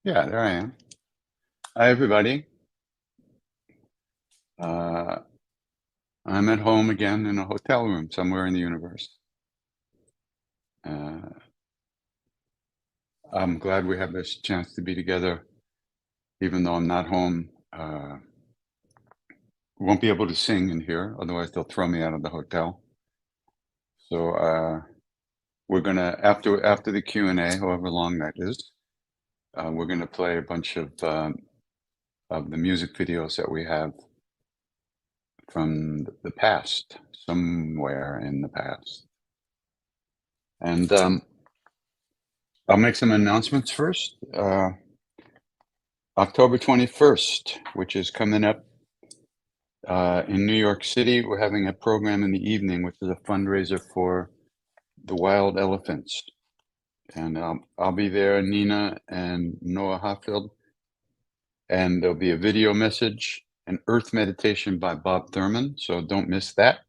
Yeah, there I am. Hi, everybody. Uh, I'm at home again in a hotel room somewhere in the universe. Uh, I'm glad we have this chance to be together, even though I'm not home. Won't be able to sing in here, otherwise they'll throw me out of the hotel. So we're gonna after the Q&A, however long that is, we're gonna play a bunch of the music videos that we have from the past, somewhere in the past, and I'll make some announcements first. October 21st, which is coming up in New York City, we're having a program in the evening, which is a fundraiser for the wild elephants. And I'll be there, Nina and Noah Hoffeld. And there'll be a video message, an earth meditation by Bob Thurman, so don't miss that.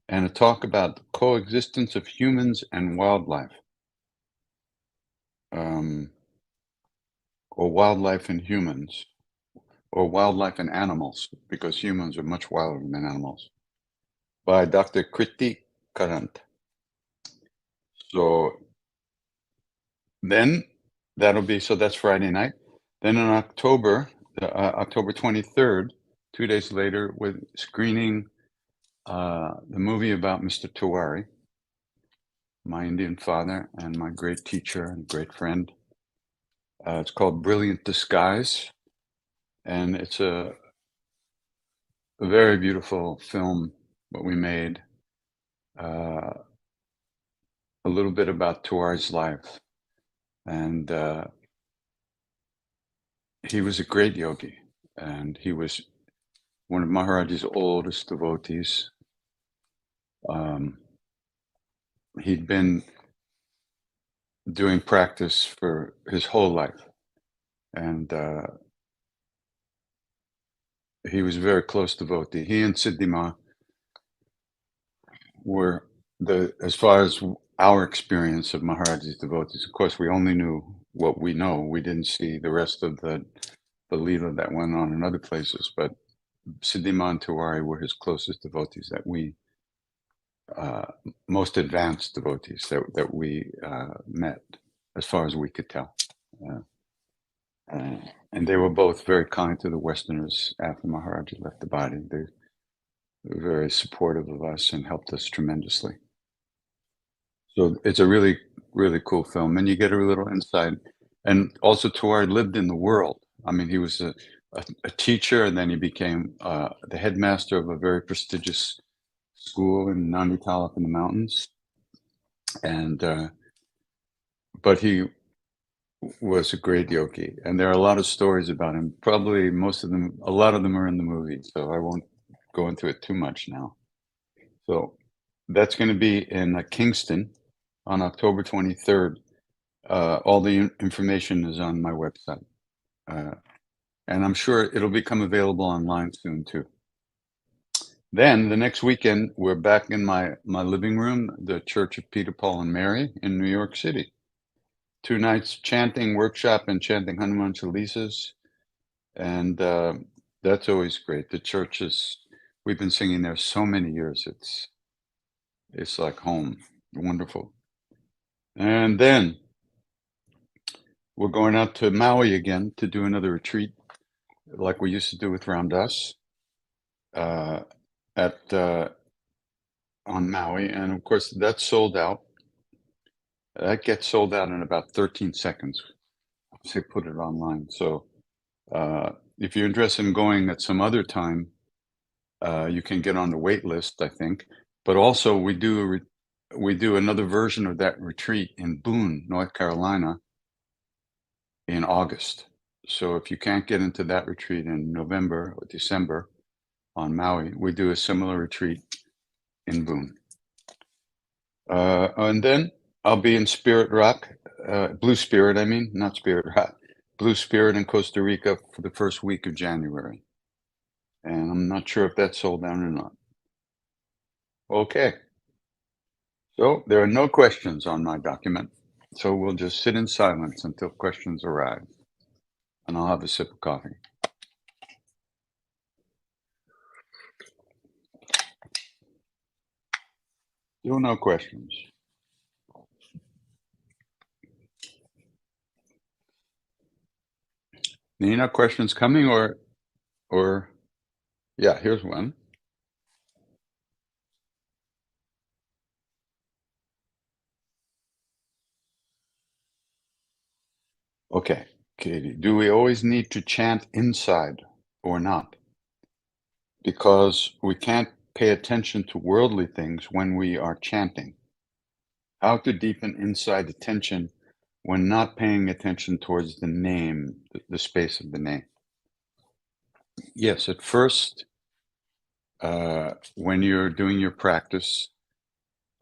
And a talk about the coexistence of humans and wildlife. Or wildlife and humans, or wildlife and animals, because humans are much wilder than animals, by Dr. Kriti Karant. So then so that's Friday night. Then in October, October 23rd, 2 days later, we're screening the movie about Mr. Tiwari, my Indian father and my great teacher and great friend. It's called Brilliant Disguise, and it's a very beautiful film that we made, a little bit about Tiwari's life. And he was a great yogi, and he was one of Maharaj's oldest devotees. He'd been doing practice for his whole life, and he was a very close devotee. He and Siddhima were as far as our experience of Maharaj's devotees. Of course, we only knew what we know. We didn't see the rest of the Leela that went on in other places, but Siddhima and Tiwari were his closest devotees that we most advanced devotees that we met, as far as we could tell. And they were both very kind to the Westerners after Maharaj left the body. They were very supportive of us and helped us tremendously. So it's a really, really cool film, and you get a little insight. And also, Tiwari lived in the world. I mean, he was a teacher, and then he became the headmaster of a very prestigious school in Nainital up in the mountains. And but he was a great yogi, and there are a lot of stories about him. Probably a lot of them are in the movie, so I won't go into it too much now. So that's going to be in Kingston on October 23rd. All the information is on my website, and I'm sure it'll become available online soon too. Then the next weekend, we're back in my living room, the Church of Peter, Paul, and Mary in New York City. 2 nights chanting workshop and chanting Hanuman Chalisas. And that's always great. The church we've been singing there so many years. It's like home. Wonderful. And then we're going out to Maui again to do another retreat like we used to do with Ramdas at on Maui. And of course, that's sold out. That gets sold out in about 13 seconds. They put it online. So if you're interested in going at some other time, you can get on the wait list, I think. But also, we do another version of that retreat in Boone, North Carolina, in August. So if you can't get into that retreat in November or December on Maui, we do a similar retreat in Boone. And then I'll be in Spirit Rock, Blue Spirit, I mean, not Spirit Rock, Blue Spirit in Costa Rica for the first week of January. And I'm not sure if that's sold out or not. Okay. So there are no questions on my document. So we'll just sit in silence until questions arrive. And I'll have a sip of coffee. Still no questions. Nina, questions coming or yeah, here's one. Okay, Katie, do we always need to chant inside or not? Because we can't pay attention to worldly things when we are chanting. How to deepen inside attention when not paying attention towards the name, the space of the name. Yes, at first, when you're doing your practice,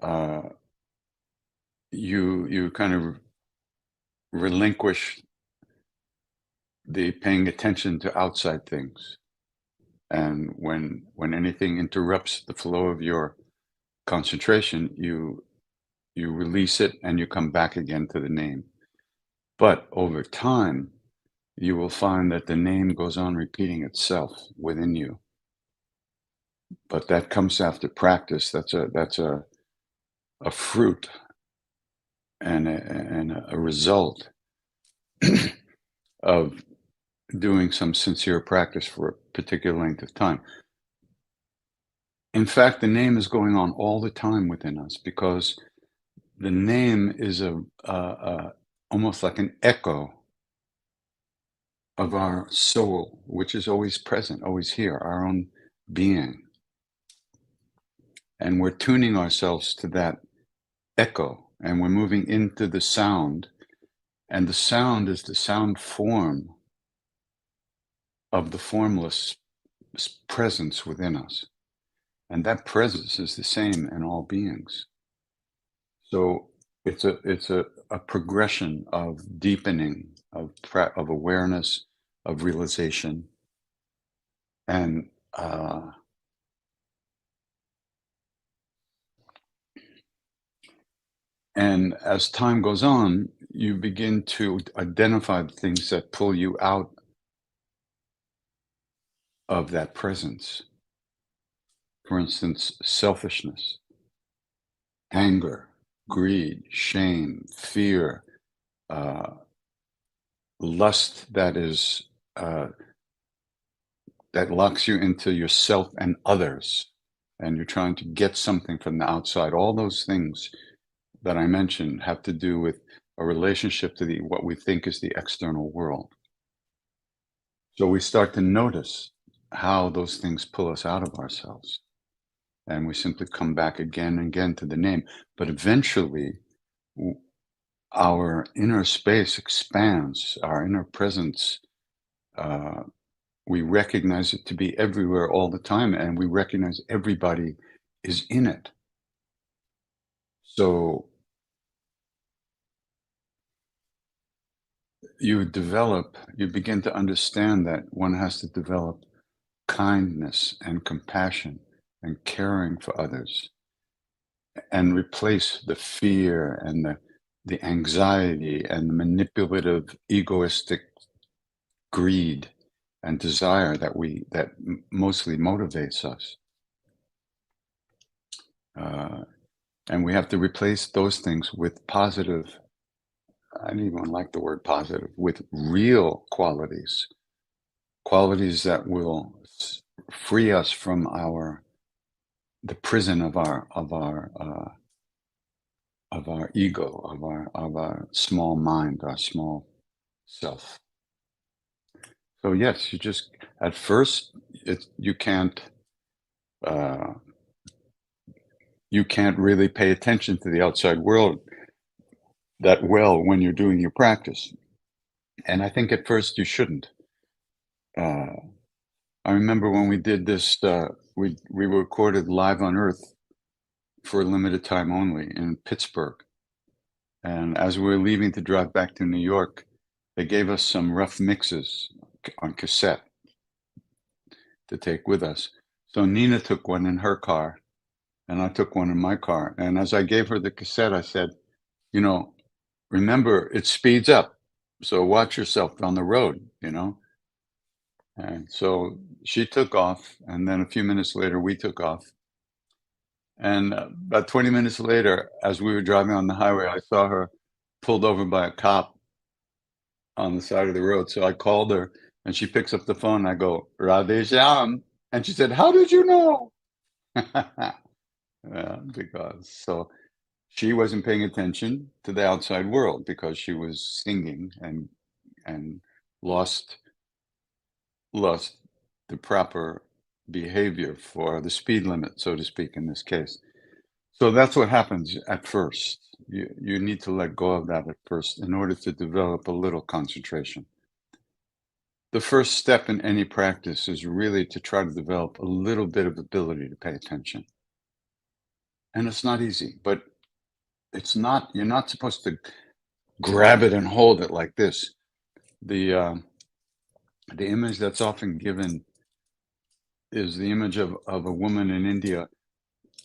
uh, you kind of relinquish the paying attention to outside things. And when anything interrupts the flow of your concentration, you release it and you come back again to the name. But over time, you will find that the name goes on repeating itself within you. But that comes after practice. That's a fruit and a result of doing some sincere practice for a particular length of time. In fact, the name is going on all the time within us because the name is almost like an echo of our soul, which is always present, always here, our own being. And we're tuning ourselves to that echo, and we're moving into the sound. And the sound is the sound form of the formless presence within us. And that presence is the same in all beings. So it's a progression of deepening, of awareness, of realization. And as time goes on, you begin to identify the things that pull you out of that presence. For instance, selfishness, anger, greed, shame, fear, lust that is that locks you into yourself and others, and you're trying to get something from the outside. All those things that I mentioned have to do with a relationship to what we think is the external world. So we start to notice how those things pull us out of ourselves. And we simply come back again and again to the name. But eventually, our inner space expands, our inner presence. We recognize it to be everywhere all the time, and we recognize everybody is in it. So you begin to understand that one has to develop kindness and compassion and caring for others, and replace the fear and the anxiety and the manipulative, egoistic greed and desire that mostly motivates us. And we have to replace those things with positive, I don't even like the word positive, with real qualities that will free us from the prison of our ego, of our small mind, our small self. So yes, you just at first you can't really pay attention to the outside world that well when you're doing your practice, and I think at first you shouldn't. I remember when we did this, we recorded Live on Earth for a limited time only in Pittsburgh. And as we were leaving to drive back to New York, they gave us some rough mixes on cassette to take with us. So Nina took one in her car, and I took one in my car. And as I gave her the cassette, I said, remember, it speeds up. So watch yourself on the road. you know? And so she took off, and then a few minutes later, we took off. And about 20 minutes later, as we were driving on the highway, I saw her pulled over by a cop on the side of the road. So I called her, and she picks up the phone. I go, Radhe Shyam. And she said, "How did you know?" Yeah, because so she wasn't paying attention to the outside world because she was singing and lost lost the proper behavior for the speed limit, so to speak, in this case. So that's what happens at first. You need to let go of that at first in order to develop a little concentration. The first step in any practice is really to try to develop a little bit of ability to pay attention. And it's not easy, but you're not supposed to grab it and hold it like this. The image that's often given is the image of a woman in India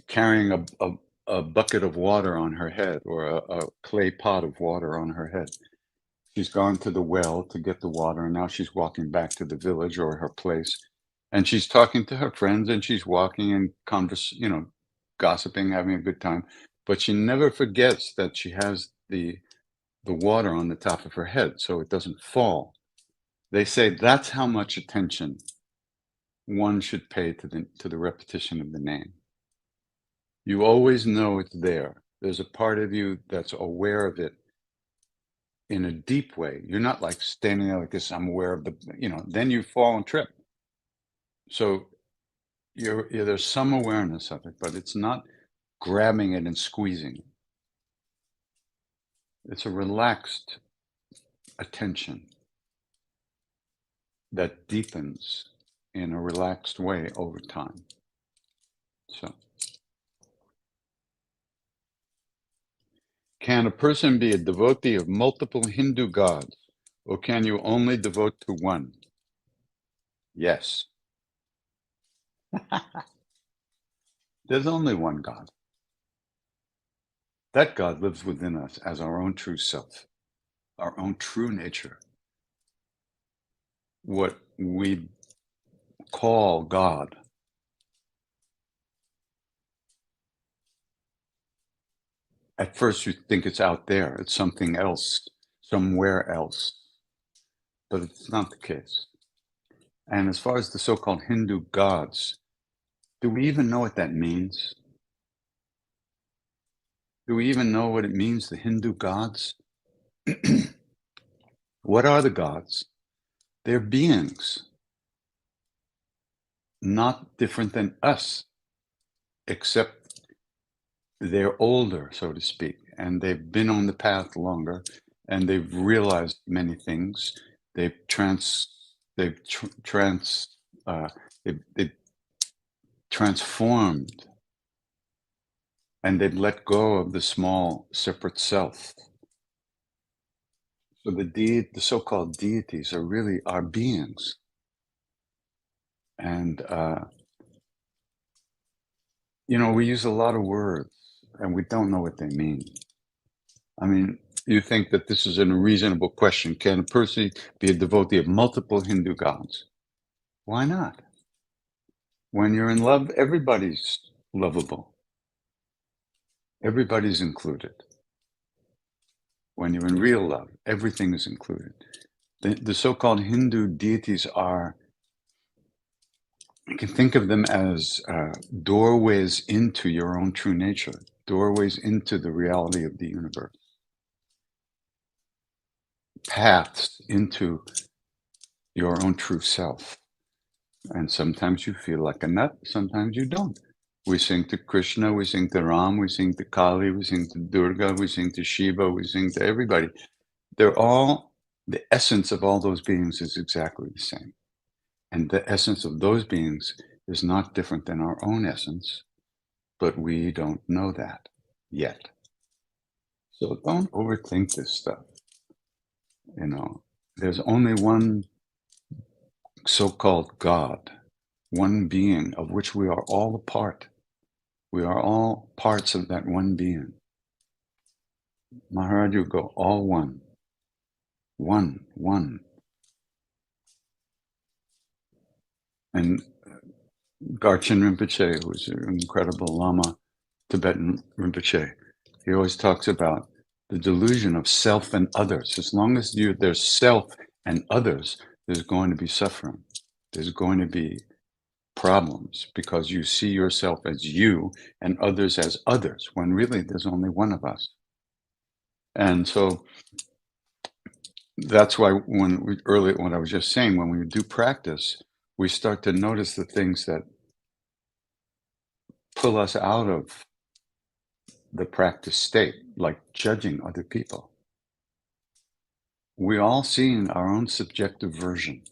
carrying a bucket of water on her head, or a clay pot of water on her head. She's gone to the well to get the water, and now she's walking back to the village or her place. And she's talking to her friends, and she's walking and gossiping, having a good time. But she never forgets that she has the water on the top of her head so it doesn't fall. They say that's how much attention one should pay to the repetition of the name. You always know it's there. There's a part of you that's aware of it in a deep way. You're not like standing there like this, I'm aware of then you fall and trip. So there's some awareness of it, but it's not grabbing it and squeezing it. It's a relaxed attention that deepens in a relaxed way over time. So, can a person be a devotee of multiple Hindu gods, or can you only devote to one? Yes. There's only one God. That God lives within us as our own true self, our own true nature. What we call God, at first you think it's out there, it's something else, somewhere else, but it's not the case. And as far as the so-called Hindu gods, do we even know what that means? Do we even know what it means, the Hindu gods? What are the gods? They're beings, not different than us, except they're older, so to speak, and they've been on the path longer, and they've realized many things. They've they've tr- trans, they've transformed, and they've let go of the small separate self. So the so-called deities are really our beings, and we use a lot of words, and we don't know what they mean. I mean, you think that this is a reasonable question. Can a person be a devotee of multiple Hindu gods? Why not? When you're in love, everybody's lovable. Everybody's included. When you're in real love, everything is included. The so-called Hindu deities you can think of them as doorways into your own true nature, doorways into the reality of the universe, paths into your own true self. And sometimes you feel like a nut, sometimes you don't. We sing to Krishna, we sing to Ram, we sing to Kali, we sing to Durga, we sing to Shiva, we sing to everybody. The essence of all those beings is exactly the same. And the essence of those beings is not different than our own essence, but we don't know that yet. So don't overthink this stuff. There's only one so-called God, one being of which we are all a part. We are all parts of that one being. Maharaj, you go all one. One. And Garchen Rinpoche, who was an incredible Lama, Tibetan Rinpoche, he always talks about the delusion of self and others. As long as there's self and others, there's going to be suffering. There's going to be problems because you see yourself as you and others as others, when really there's only one of us. And so that's why when I was just saying, when we do practice, we start to notice the things that pull us out of the practice state, like judging other people. We all see in our own subjective version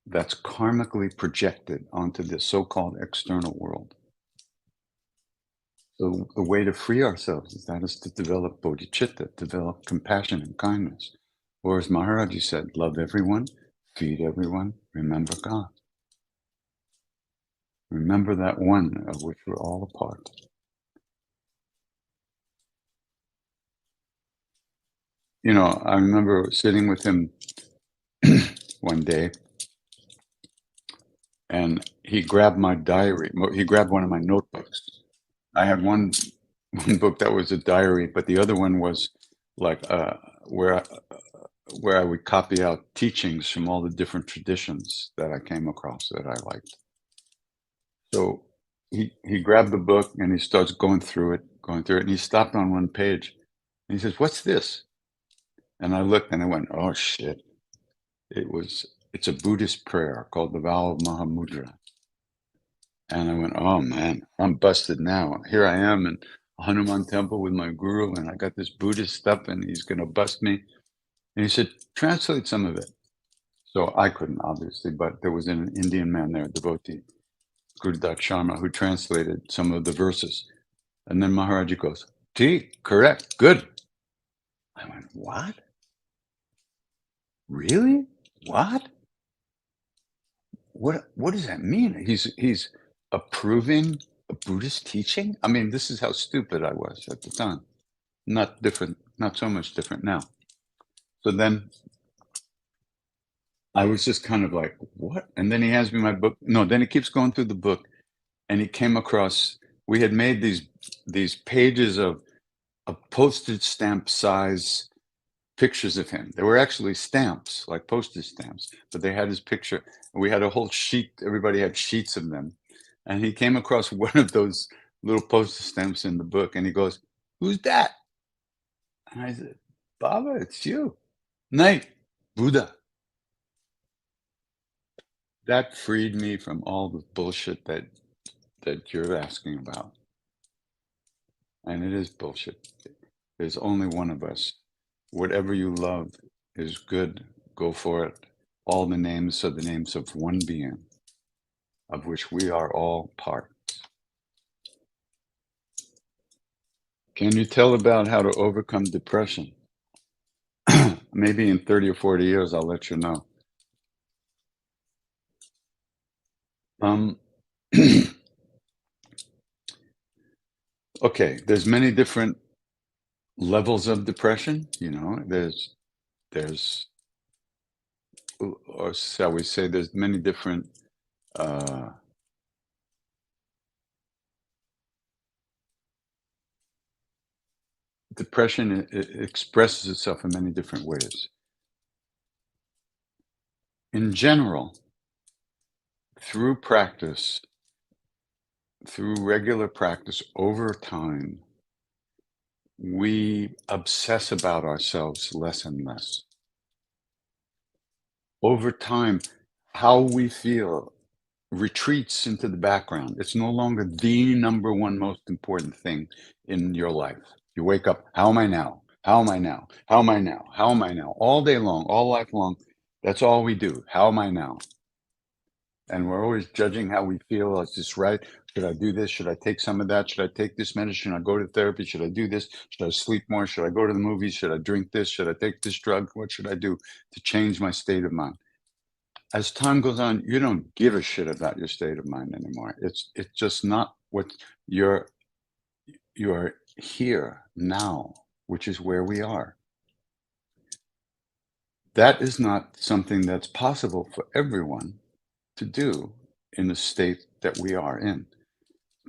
that's karmically projected onto the so-called external world. So the way to free ourselves is to develop bodhicitta, develop compassion and kindness. Or as Maharaji said, love everyone, feed everyone, remember God. Remember that one of which we're all a part. You know, I remember sitting with him one day, and he grabbed my diary. He grabbed one of my notebooks. I had one book that was a diary, but the other one was like where I would copy out teachings from all the different traditions that I came across that I liked. So he grabbed the book and he starts going through it, and he stopped on one page and he says, "What's this?" And I looked and I went, "Oh shit." It's a Buddhist prayer called the Vow of Mahamudra. And I went, "Oh man, I'm busted now. Here I am in Hanuman temple with my guru, and I got this Buddhist stuff, and he's gonna bust me." And he said, "Translate some of it." So I couldn't, obviously, but there was an Indian man there, a devotee, Gurudat Sharma, who translated some of the verses. And then Maharaji goes, "T, correct, good." I went, "What? Really? What? What does that mean? He's approving a Buddhist teaching?" I mean, this is how stupid I was at the time. Not different, not so much different now. So then I was just kind of like, what? And then he hands me my book. No, then he keeps going through the book, and he came across, we had made these pages of postage stamp size pictures of him. They were actually stamps, like postage stamps, but they had his picture. We had a whole sheet. Everybody had sheets of them. And he came across one of those little postage stamps in the book, and he goes, "Who's that?" And I said, "Baba, it's you." "Nay, Buddha." That freed me from all the bullshit that you're asking about. And it is bullshit. There's only one of us. Whatever you love is good. Go for it. All the names are the names of one being, of which we are all part. Can you tell about how to overcome depression? Maybe in 30 or 40 years, I'll let you know. Um, okay, there's many different levels of depression. You know, there's, or shall we say, there's many different uh, depression. It expresses itself in many different ways. In general, through practice, through regular practice over time, we obsess about ourselves less and less. Over time, how we feel retreats into the background. It's no longer the number one most important thing in your life. You wake up, how am I now? How am I now? How am I now? How am I now? All day long, all life long. That's all we do. How am I now? And we're always judging how we feel. Is this right? Should I do this? Should I take some of that? Should I take this medicine? Should I go to therapy? Should I do this? Should I sleep more? Should I go to the movies? Should I drink this? Should I take this drug? What should I do to change my state of mind? As time goes on, you don't give a shit about your state of mind anymore. It's just not what you're here now, which is where we are. That is not something that's possible for everyone. to do in the state that we are in.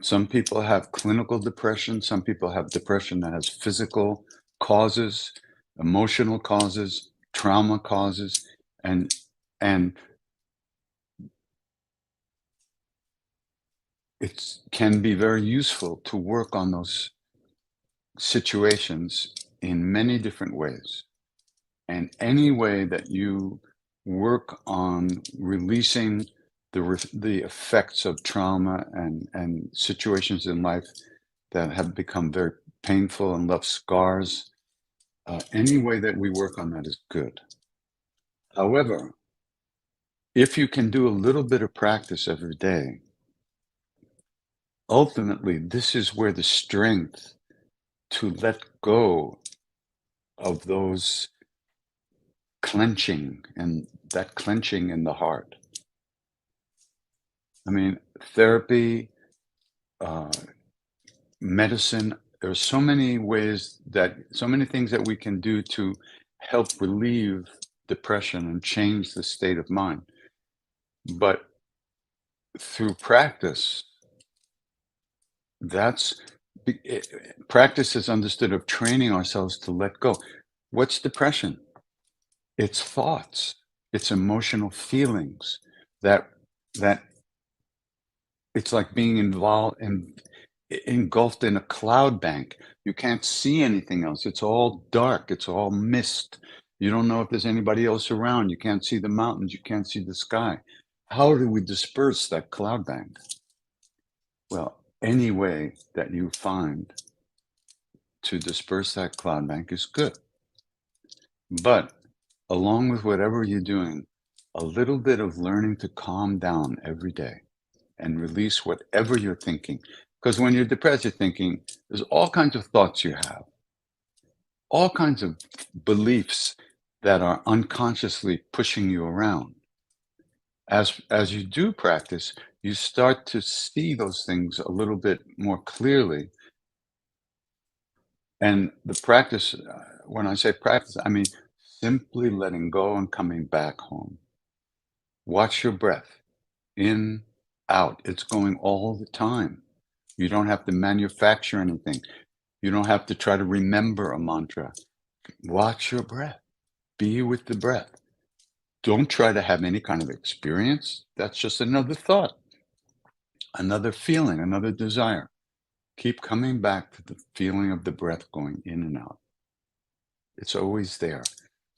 Some people have clinical depression. Some people have depression that has physical causes, emotional causes, trauma causes, and and it can be very useful to work on those situations in many different ways. And any way that you work on releasing the effects of trauma and situations in life that have become very painful and left scars, any way that we work on that is good. However, if you can do a little bit of practice every day, ultimately, this is where the strength to let go of those clenching and that clenching in the heart. I mean, therapy, uh, medicine, there's so many ways so many things that we can do to help relieve depression and change the state of mind. But through practice, that's practice is understood of training ourselves to let go. What's depression? It's thoughts, it's emotional feelings that that it's like being involved and engulfed in a cloud bank. You can't see anything else. It's all dark. It's all mist. You don't know if there's anybody else around. You can't see the mountains. You can't see the sky. How do we disperse that cloud bank? Well, any way that you find to disperse that cloud bank is good. But along with whatever you're doing, a little bit of learning to calm down every day and release whatever you're thinking. Because when you're depressed, you're thinking, there's all kinds of thoughts you have, all kinds of beliefs that are unconsciously pushing you around. As you do practice, you start to see those things a little bit more clearly. And the practice, when I say practice, I mean simply letting go and coming back home. Watch your breath in, out. It's going all the time. You don't have to manufacture anything. You don't have to try to remember a mantra. Watch your breath. Be with the breath. Don't try to have any kind of experience. That's just another thought, another feeling, another desire. Keep coming back to the feeling of the breath going in and out. It's always there.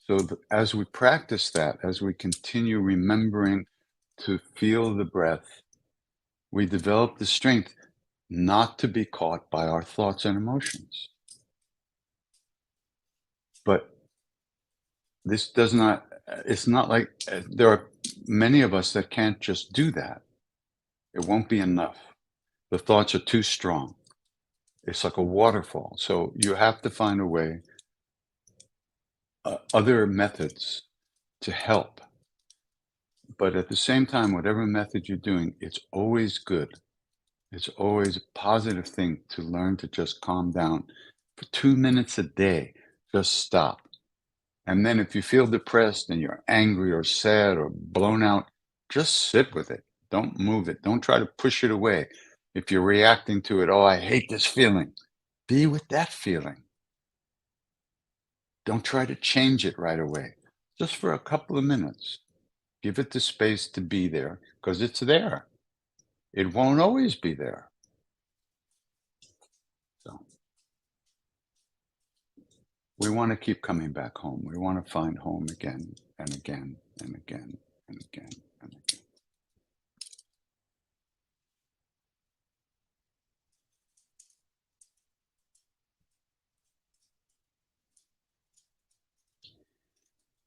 So as we practice that, as we continue remembering to feel the breath, we develop the strength not to be caught by our thoughts and emotions. But this does not, it's not like there are many of us that can't just do that. It won't be enough. The thoughts are too strong. It's like a waterfall. So you have to find a way, other methods to help. But at the same time, whatever method you're doing, it's always good. It's always a positive thing to learn to just calm down for 2 minutes a day. Just stop. And then if you feel depressed and you're angry or sad or blown out, just sit with it. Don't move it. Don't try to push it away. If you're reacting to it, oh, I hate this feeling. Be with that feeling. Don't try to change it right away. Just for a couple of minutes. Give it the space to be there because it's there. It won't always be there. So we want to keep coming back home. We want to find home again and again and again and again and again.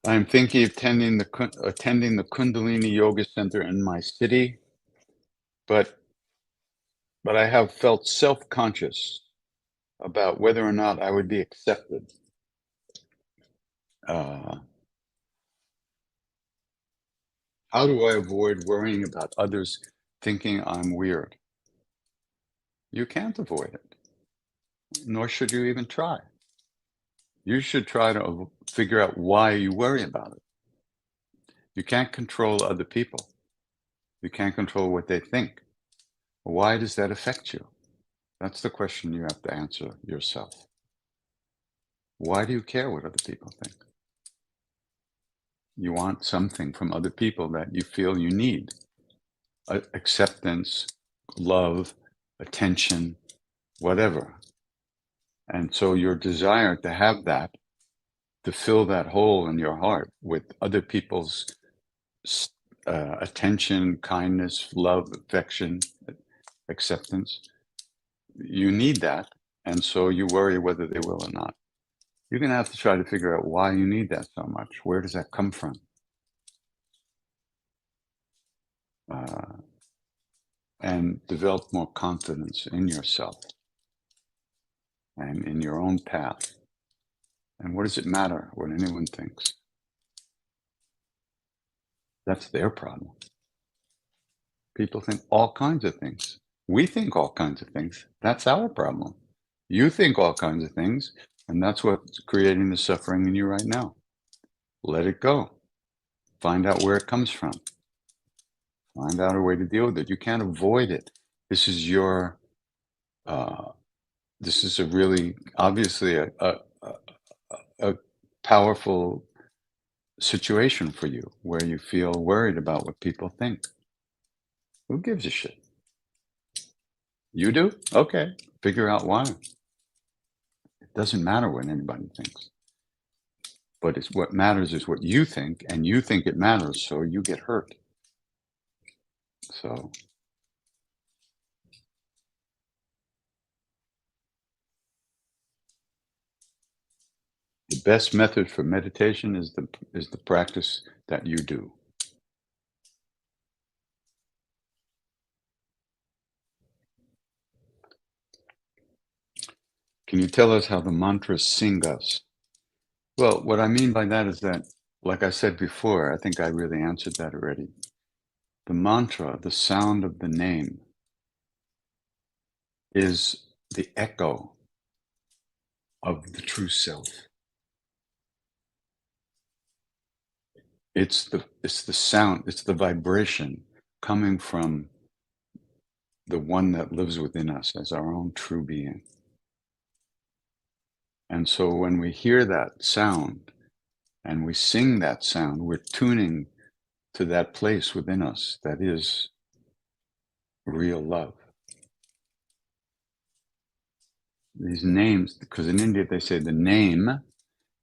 I'm thinking of attending the Kundalini Yoga Center in my city, but I have felt self-conscious about whether or not I would be accepted. Uh, how do I avoid worrying about others thinking I'm weird? You can't avoid it, nor should you even try. You should try to figure out why you worry about it. You can't control other people. You can't control what they think. Why does that affect you? That's the question you have to answer yourself. Why do you care what other people think? You want something from other people that you feel you need. Acceptance, love, attention, whatever. And so your desire to have that, to fill that hole in your heart with other people's attention, kindness, love, affection, acceptance, you need that. And so you worry whether they will or not. You're going to have to try to figure out why you need that so much. Where does that come from? And develop more confidence in yourself and in your own path. And what does it matter what anyone thinks? That's their problem. People think all kinds of things. We think all kinds of things. That's our problem. You think all kinds of things, and that's what's creating the suffering in you right now. Let it go. Find out where it comes from. Find out a way to deal with it. You can't avoid it. This is your, this is a really, obviously a powerful situation for you where you feel worried about what people think. Who gives a shit? You do? Okay. Figure out why. It doesn't matter what anybody thinks. But it's what matters is what you think, and you think it matters, so you get hurt. So the best method for meditation is the practice that you do. Can you tell us how the mantras sing us? Well, what I mean by that is that, like I said before, I think I really answered that already. The mantra, the sound of the name, is the echo of the true self. It's the sound, it's the vibration coming from the one that lives within us as our own true being. And so when we hear that sound and we sing that sound, we're tuning to that place within us that is real love. These names, because in India they say the name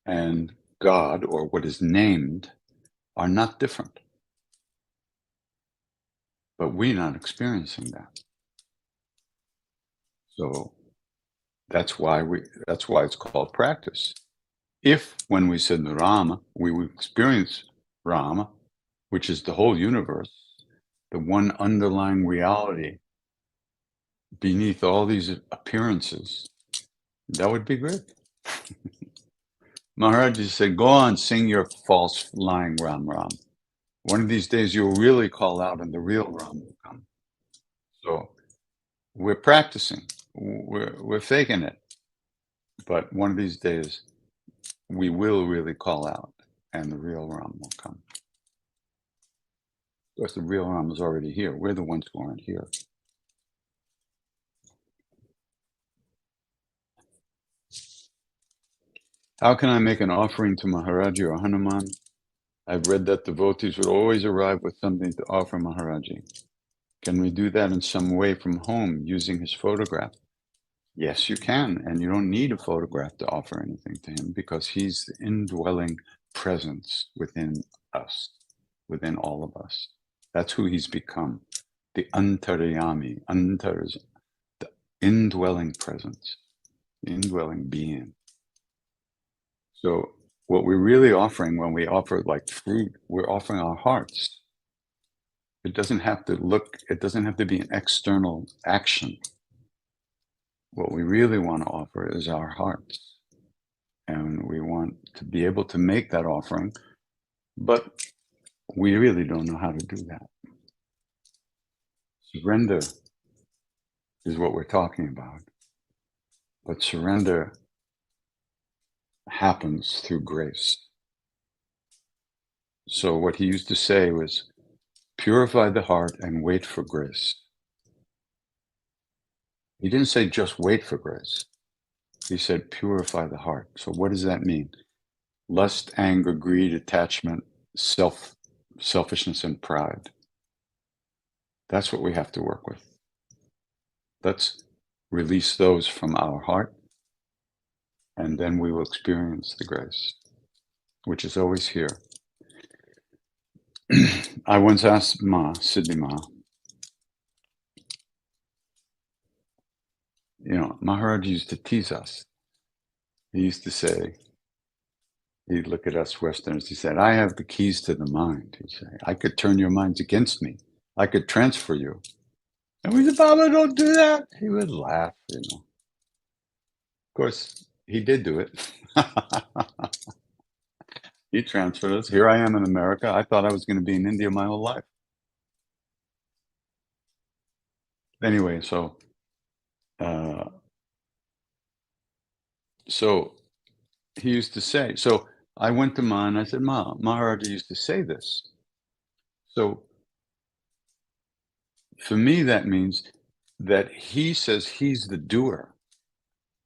and God, or what is named, are not different. But we're not experiencing that. So that's why it's called practice. If when we said Rama, we would experience Rama, which is the whole universe, the one underlying reality beneath all these appearances, that would be great. Maharaj said, go on, sing your false lying Ram Ram. One of these days you'll really call out and the real Ram will come. So we're practicing, we're faking it. But one of these days we will really call out and the real Ram will come. Of course, the real Ram is already here. We're the ones who aren't here. How can I make an offering to Maharaji or Hanuman? I've read that devotees would always arrive with something to offer Maharaji. Can we do that in some way from home using his photograph? Yes, you can. And you don't need a photograph to offer anything to him because he's the indwelling presence within us, within all of us. That's who he's become. The antaryami. Antar is the indwelling presence, the indwelling being. So what we're really offering when we offer like fruit, we're offering our hearts. It doesn't have to be an external action. What we really want to offer is our hearts. And we want to be able to make that offering, but we really don't know how to do that. Surrender is what we're talking about. But surrender happens through grace. So what he used to say was, Purify the heart and wait for grace. He didn't say just wait for grace. He said purify the heart. So what does that mean? Lust, anger, greed, attachment, selfishness, and pride. That's what we have to work with. Let's release those from our heart, and then we will experience the grace, which is always here. I once asked Sydney Ma, Maharaj used to tease us. He used to say, he'd look at us Westerners, he said, I have the keys to the mind. He'd say, I could turn your minds against me. I could transfer you. And we said, Baba, don't do that. He would laugh, Of course, he did do it. He transferred us. Here I am in America. I thought I was going to be in India my whole life. Anyway, so he used to say, so I went to Ma and I said, Ma, Maharaj used to say this. So for me, that means that he says he's the doer,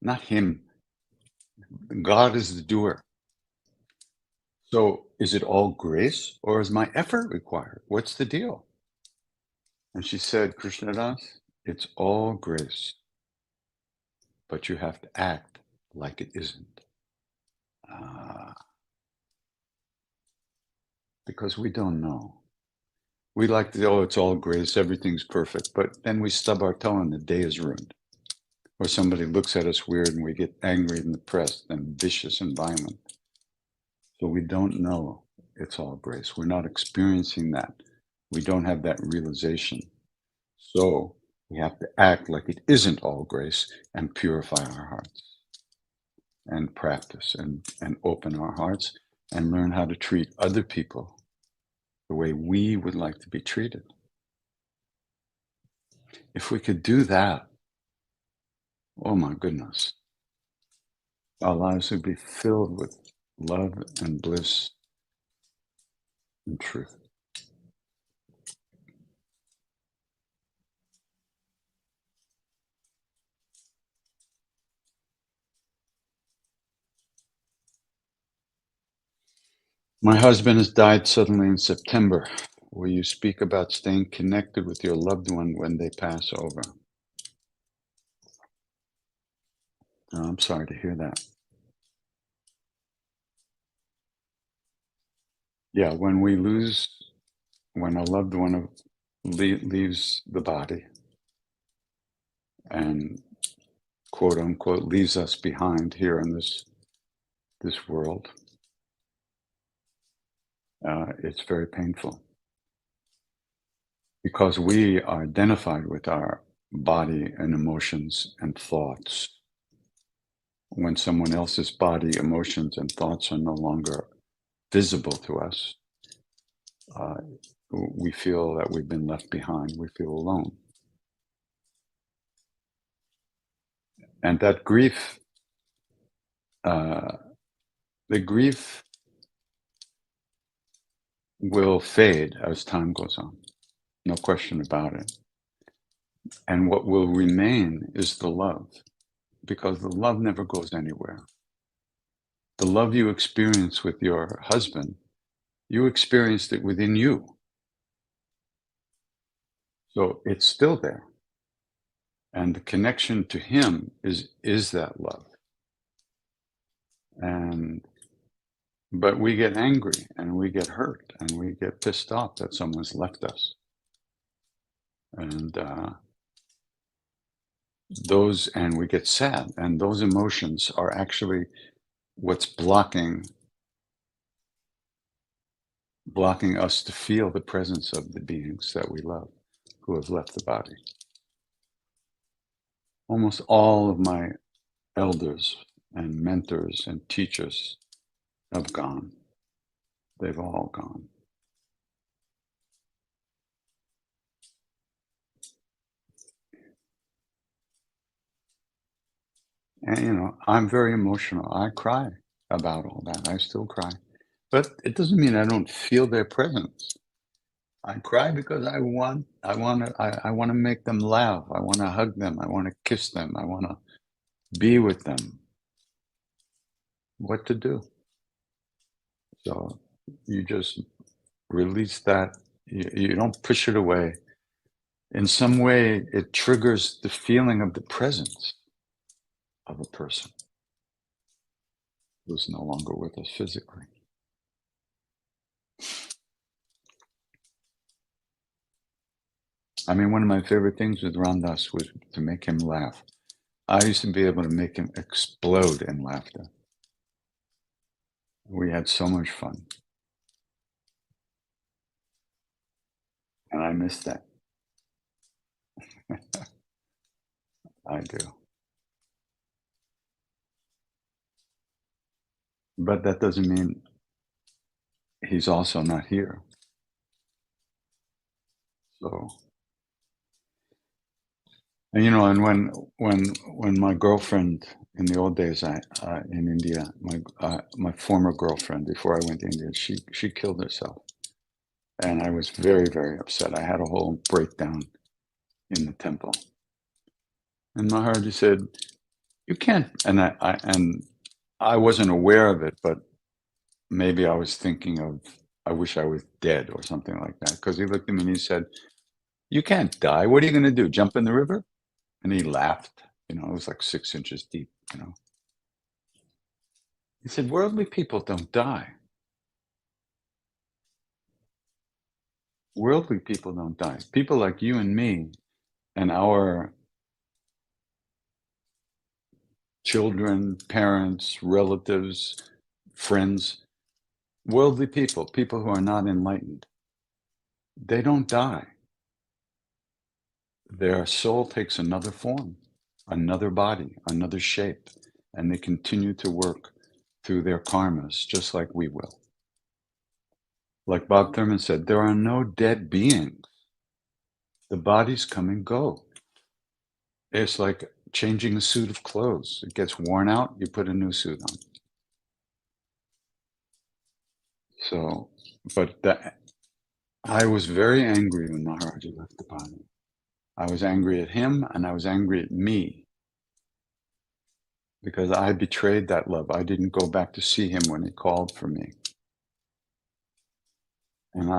not him. God is the doer. So is it all grace or is my effort required? What's the deal? And she said, Krishnadas, it's all grace, but you have to act like it isn't. Because we don't know. We like to, oh, it's all grace, everything's perfect, but then we stub our toe and the day is ruined. Or somebody looks at us weird and we get angry and depressed and vicious and violent. So we don't know it's all grace. We're not experiencing that. We don't have that realization. So we have to act like it isn't all grace and purify our hearts and practice and open our hearts and learn how to treat other people the way we would like to be treated. If we could do that, oh my goodness, our lives would be filled with love and bliss and truth. My husband has died suddenly in September. Will you speak about staying connected with your loved one when they pass over? Oh, I'm sorry to hear that. Yeah, when a loved one leaves the body and quote unquote leaves us behind here in this world, it's very painful because we are identified with our body and emotions and thoughts. When someone else's body, emotions, and thoughts are no longer visible to us, we feel that we've been left behind. We feel alone. And that grief, the grief will fade as time goes on. No question about it. And what will remain is the love, because the love never goes anywhere. The love you experience with your husband, you experienced it within you. So it's still there. And the connection to him is that love. But we get angry and we get hurt and we get pissed off that someone's left us. And we get sad, and those emotions are actually what's blocking us to feel the presence of the beings that we love who have left the body. Almost all of my elders and mentors and teachers have gone. They've all gone. And, I'm very emotional. I cry about all that. I still cry. But it doesn't mean I don't feel their presence. I cry because I want to make them laugh. I want to hug them. I want to kiss them. I want to be with them. What to do? So you just release that. You don't push it away. In some way, it triggers the feeling of the presence of a person who's no longer with us physically. I mean, one of my favorite things with Ram Dass was to make him laugh. I used to be able to make him explode in laughter. We had so much fun, and I miss that. I do. But that doesn't mean he's also not here. So, and and when my girlfriend in the old days, in India, my former girlfriend before I went to India, she killed herself, and I was very, very upset. I had a whole breakdown in the temple, and Maharaji said, "You can't." And I wasn't aware of it, but maybe I was thinking of, I wish I was dead or something like that. Because he looked at me and he said, "You can't die. What are you going to do? Jump in the river?" And he laughed. It was like 6 inches deep. He said, "Worldly people don't die. Worldly people don't die. People like you and me and our children, parents, relatives, friends, worldly people who are not enlightened, they don't die. Their soul takes another form, another body, another shape, and they continue to work through their karmas just like we will." Like Bob Thurman said, there are no dead beings. The bodies come and go. It's like changing a suit of clothes. It gets worn out, you put a new suit on. So, but I was very angry when Maharaji left the body. I was angry at him and I was angry at me because I betrayed that love. I didn't go back to see him when he called for me. And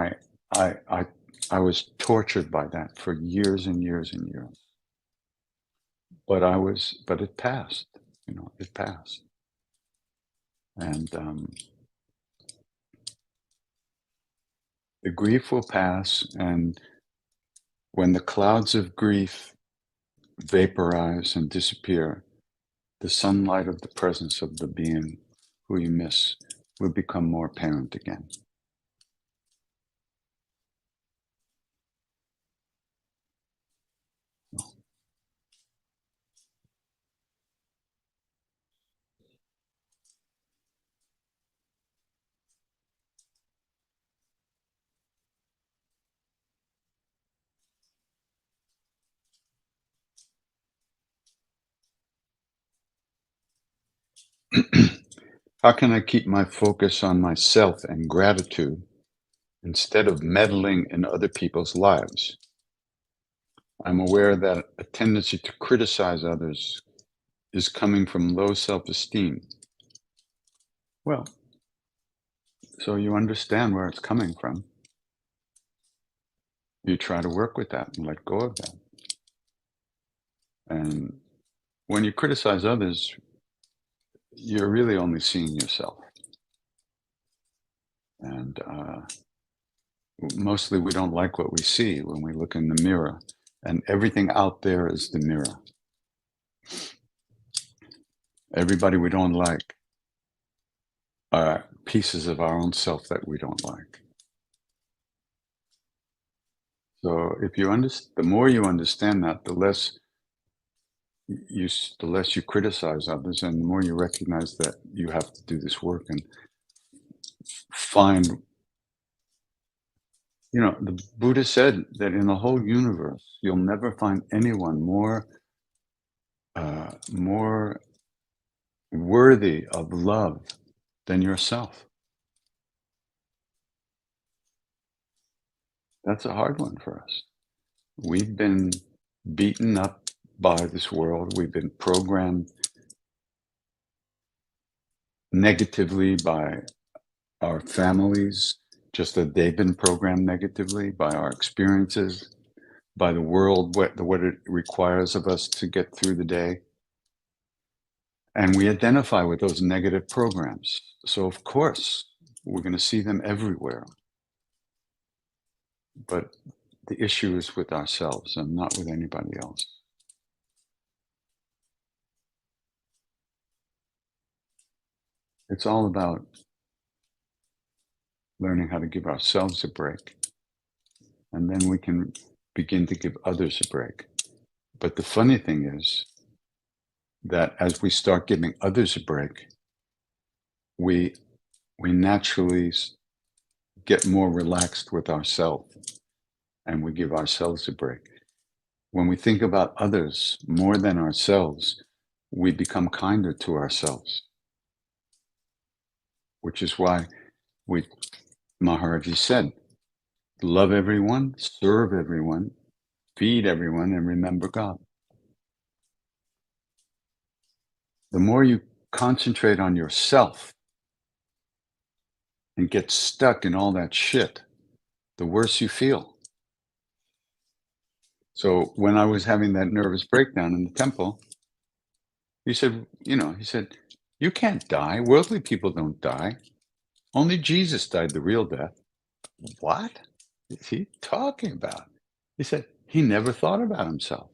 I was tortured by that for years and years and years. But it passed, it passed. And the grief will pass. And when the clouds of grief vaporize and disappear, the sunlight of the presence of the being who you miss will become more apparent again. How can I keep my focus on myself and gratitude instead of meddling in other people's lives? I'm aware that a tendency to criticize others is coming from low self-esteem. Well, so you understand where it's coming from. You try to work with that and let go of that. And when you criticize others, you're really only seeing yourself. And mostly we don't like what we see when we look in the mirror. And everything out there is the mirror. Everybody we don't like are pieces of our own self that we don't like. So if you the more you understand that, the less you criticize others, and the more you recognize that you have to do this work and find. The Buddha said that in the whole universe, you'll never find anyone more worthy of love than yourself. That's a hard one for us. We've been beaten up by this world. We've been programmed negatively by our families, just that they've been programmed negatively by our experiences, by the world, what it requires of us to get through the day. And we identify with those negative programs. So, of course, we're going to see them everywhere. But the issue is with ourselves and not with anybody else. It's all about learning how to give ourselves a break. And then we can begin to give others a break. But the funny thing is that as we start giving others a break, we naturally get more relaxed with ourselves and we give ourselves a break. When we think about others more than ourselves, we become kinder to ourselves, which is why Maharaji said, love everyone, serve everyone, feed everyone, and remember God. The more you concentrate on yourself and get stuck in all that shit, the worse you feel. So when I was having that nervous breakdown in the temple, he said, you can't die. Worldly people don't die. Only Jesus died the real death. What is he talking about? He said, he never thought about himself.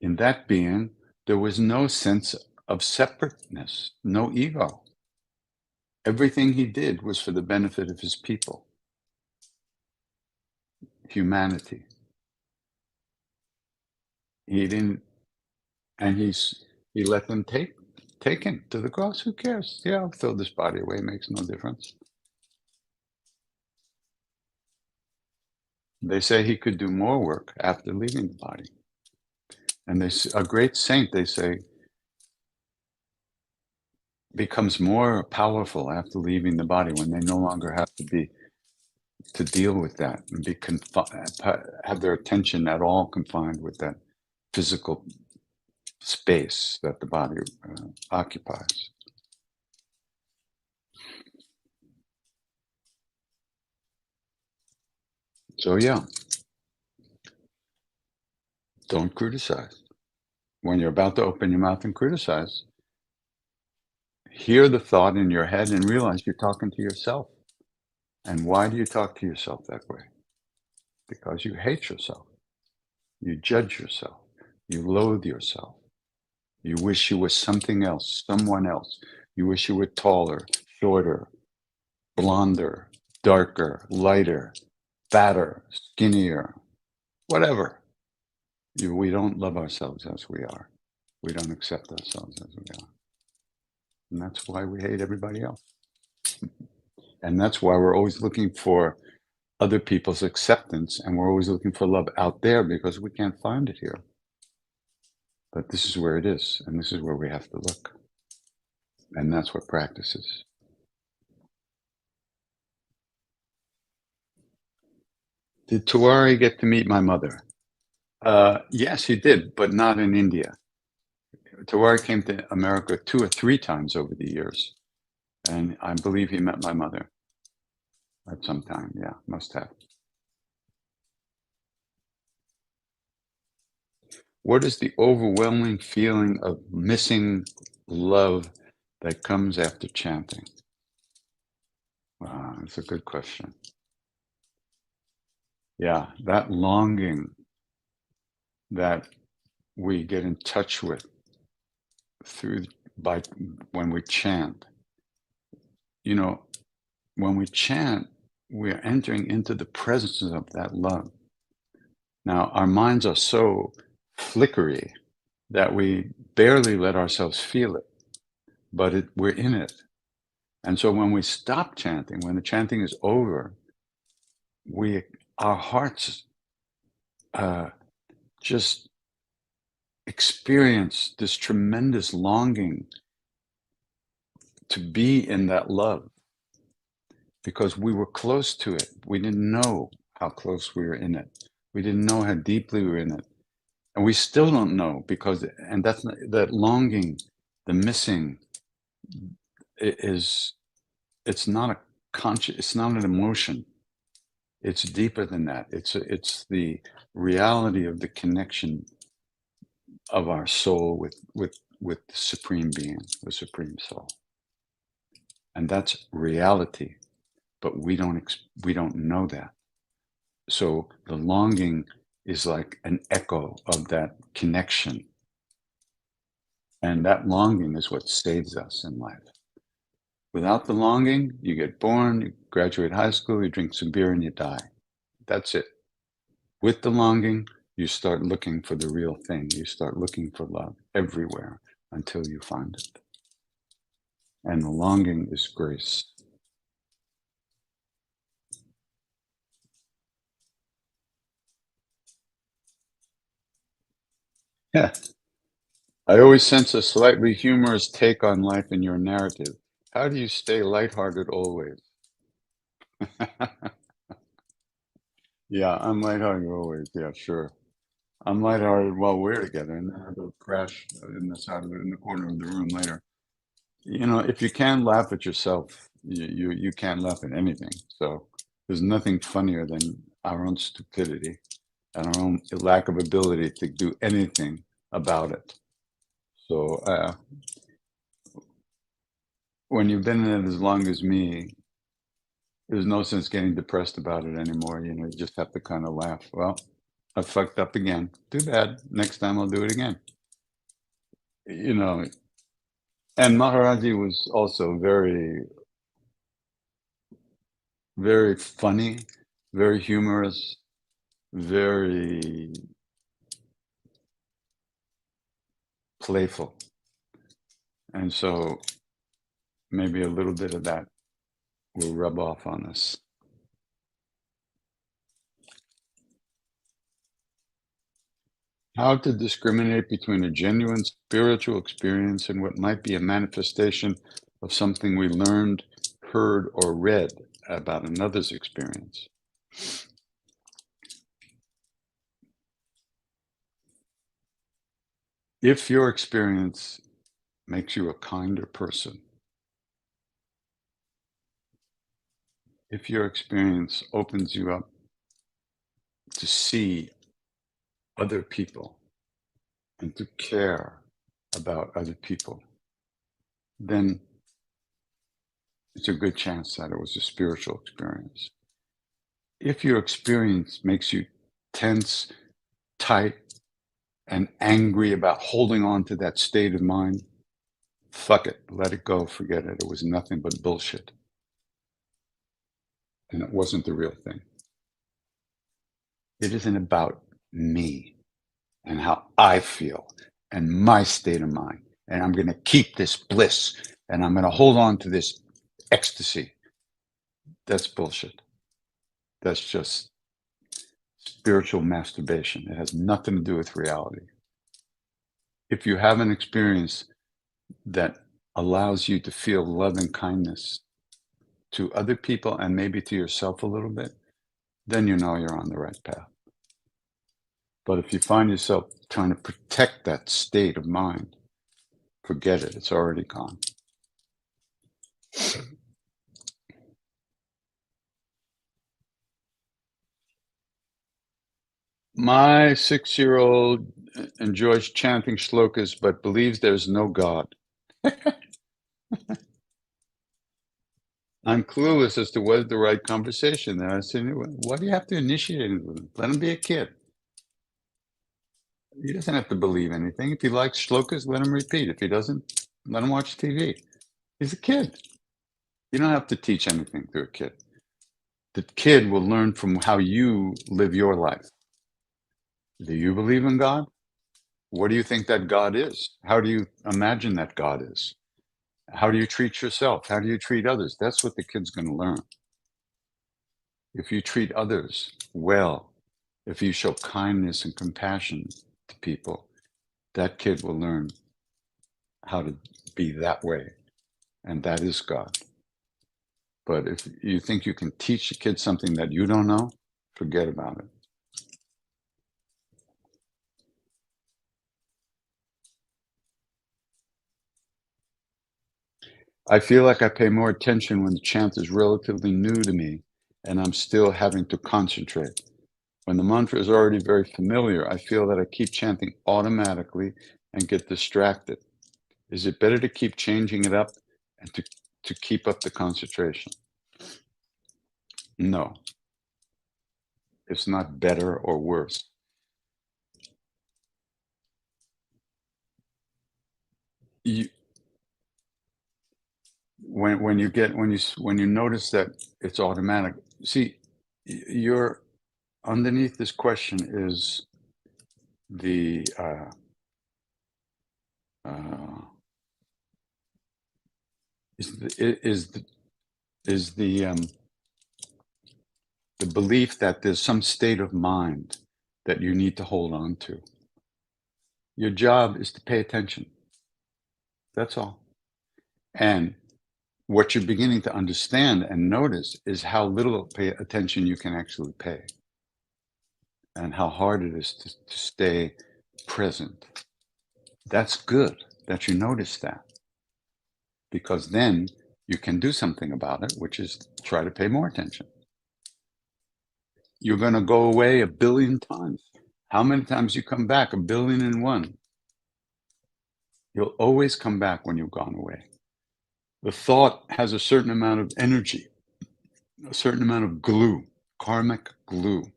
In that being, there was no sense of separateness, no ego. Everything he did was for the benefit of his people, humanity. He didn't, and he let them take him to the cross. Who cares? Yeah, I'll throw this body away. It makes no difference. They say he could do more work after leaving the body. And a great saint, they say, becomes more powerful after leaving the body when they no longer have to deal with that and have their attention at all confined with that physical space that the body occupies. So yeah, don't criticize. When you're about to open your mouth and criticize, hear the thought in your head and realize you're talking to yourself. And why do you talk to yourself that way? Because you hate yourself. You judge yourself. You loathe yourself. You wish you were something else, someone else. You wish you were taller, shorter, blonder, darker, lighter, fatter, skinnier, whatever. We don't love ourselves as we are. We don't accept ourselves as we are. And that's why we hate everybody else. And that's why we're always looking for other people's acceptance, and we're always looking for love out there because we can't find it here. But this is where it is, and this is where we have to look. And that's what practice is. Did Tiwari get to meet my mother? Yes, he did, but not in India. Tiwari came to America 2 or 3 times over the years, and I believe he met my mother at some time. Yeah, must have. What is the overwhelming feeling of missing love that comes after chanting? Wow, that's a good question. Yeah, that longing that we get in touch with when we chant. When we chant, we're entering into the presence of that love. Now, our minds are so flickery that we barely let ourselves feel it, but we're in it. And so when we stop chanting, when the chanting is over, our hearts just experience this tremendous longing to be in that love. because we were close to it. We didn't know how close we were in it. We didn't know how deeply we were in it. And we still don't know because, and that's not, that longing, the missing is, it's not a conscious, it's not an emotion. It's deeper than that. It's the reality of the connection of our soul with the supreme being, the supreme soul. And that's reality, but we don't know that. So the longing is like an echo of that connection. And that longing is what saves us in life. Without the longing, you get born, you graduate high school, you drink some beer, and you die. That's it. With the longing, you start looking for the real thing. You start looking for love everywhere until you find it. And the longing is grace. Yeah. I always sense a slightly humorous take on life in your narrative. How do you stay lighthearted always? Yeah, I'm lighthearted always. Yeah, sure. I'm lighthearted while we're together, and then I go crash in the side of in the corner of the room later. You know, if you can laugh at yourself, you can't laugh at anything. So there's nothing funnier than our own stupidity and our own lack of ability to do anything about it. So when you've been in it as long as me, there's no sense getting depressed about it anymore. You know, you just have to kind of laugh. Well, I fucked up again. Too bad. Next time I'll do it again. You know, and Maharaji was also very, very funny, very humorous, very playful. And so maybe a little bit of that will rub off on us. How to discriminate between a genuine spiritual experience and what might be a manifestation of something we learned, heard, or read about another's experience. If your experience makes you a kinder person, if your experience opens you up to see other people and to care about other people, then it's a good chance that it was a spiritual experience. If your experience makes you tense, tight, and angry about holding on to that state of mind, fuck it, let it go, forget it. It was nothing but bullshit. And it wasn't the real thing. It isn't about me and how I feel and my state of mind. And I'm going to keep this bliss and I'm going to hold on to this ecstasy. That's bullshit. That's just spiritual masturbation. It has nothing to do with reality. If you have an experience that allows you to feel love and kindness to other people and maybe to yourself a little bit, then you know you're on the right path. But if you find yourself trying to protect that state of mind, forget it. It's already gone. My 6-year-old enjoys chanting shlokas but believes there's no God. I'm clueless as to what's the right conversation there. I said, why do you have to initiate it with him? Let him be a kid. He doesn't have to believe anything. If he likes shlokas, let him repeat. If he doesn't, let him watch TV. He's a kid. You don't have to teach anything to a kid. The kid will learn from how you live your life. Do you believe in God? What do you think that God is? How do you imagine that God is? How do you treat yourself? How do you treat others? That's what the kid's going to learn. If you treat others well, if you show kindness and compassion to people, that kid will learn how to be that way. And that is God. But if you think you can teach a kid something that you don't know, forget about it. I feel like I pay more attention when the chant is relatively new to me and I'm still having to concentrate. When the mantra is already very familiar, I feel that I keep chanting automatically and get distracted. Is it better to keep changing it up and to keep up the concentration? No, it's not better or worse. You, when you notice that it's automatic, see, you're underneath this question is the uh, is the belief that there's some state of mind that you need to hold on to. Your job is to pay attention. That's all. And what you're beginning to understand and notice is how little pay attention you can actually pay and how hard it is to stay present. That's good that you notice that, because then you can do something about it, which is try to pay more attention. You're going to go away 1,000,000,000 times. How many times you come back? 1,000,000,001. You'll always come back when you've gone away. The thought has a certain amount of energy, a certain amount of glue, karmic glue,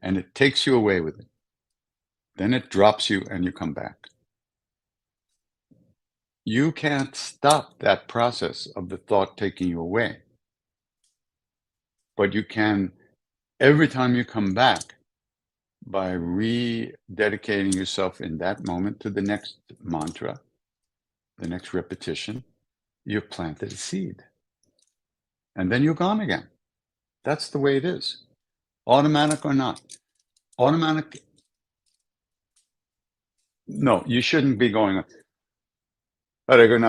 and it takes you away with it. Then it drops you and you come back. You can't stop that process of the thought taking you away, but you can, every time you come back, by rededicating yourself in that moment to the next mantra, the next repetition, you've planted a seed. And then you're gone again. That's the way it is. Automatic or not. Automatic. No, you shouldn't be going, I'm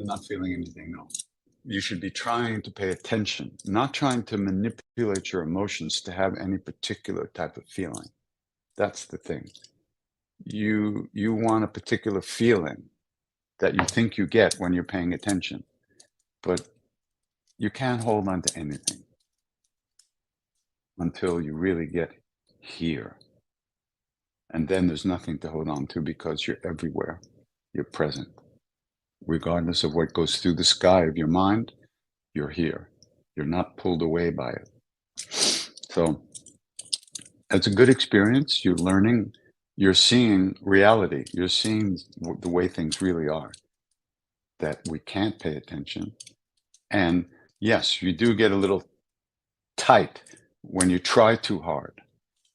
not feeling anything. No. You should be trying to pay attention, not trying to manipulate your emotions to have any particular type of feeling. That's the thing. You want a particular feeling that you think you get when you're paying attention, but you can't hold on to anything until you really get here. And then there's nothing to hold on to because you're everywhere. You're present. Regardless of what goes through the sky of your mind, you're here. You're not pulled away by it. So it's a good experience. You're learning, you're seeing reality. You're seeing the way things really are, that we can't pay attention. And yes, you do get a little tight when you try too hard.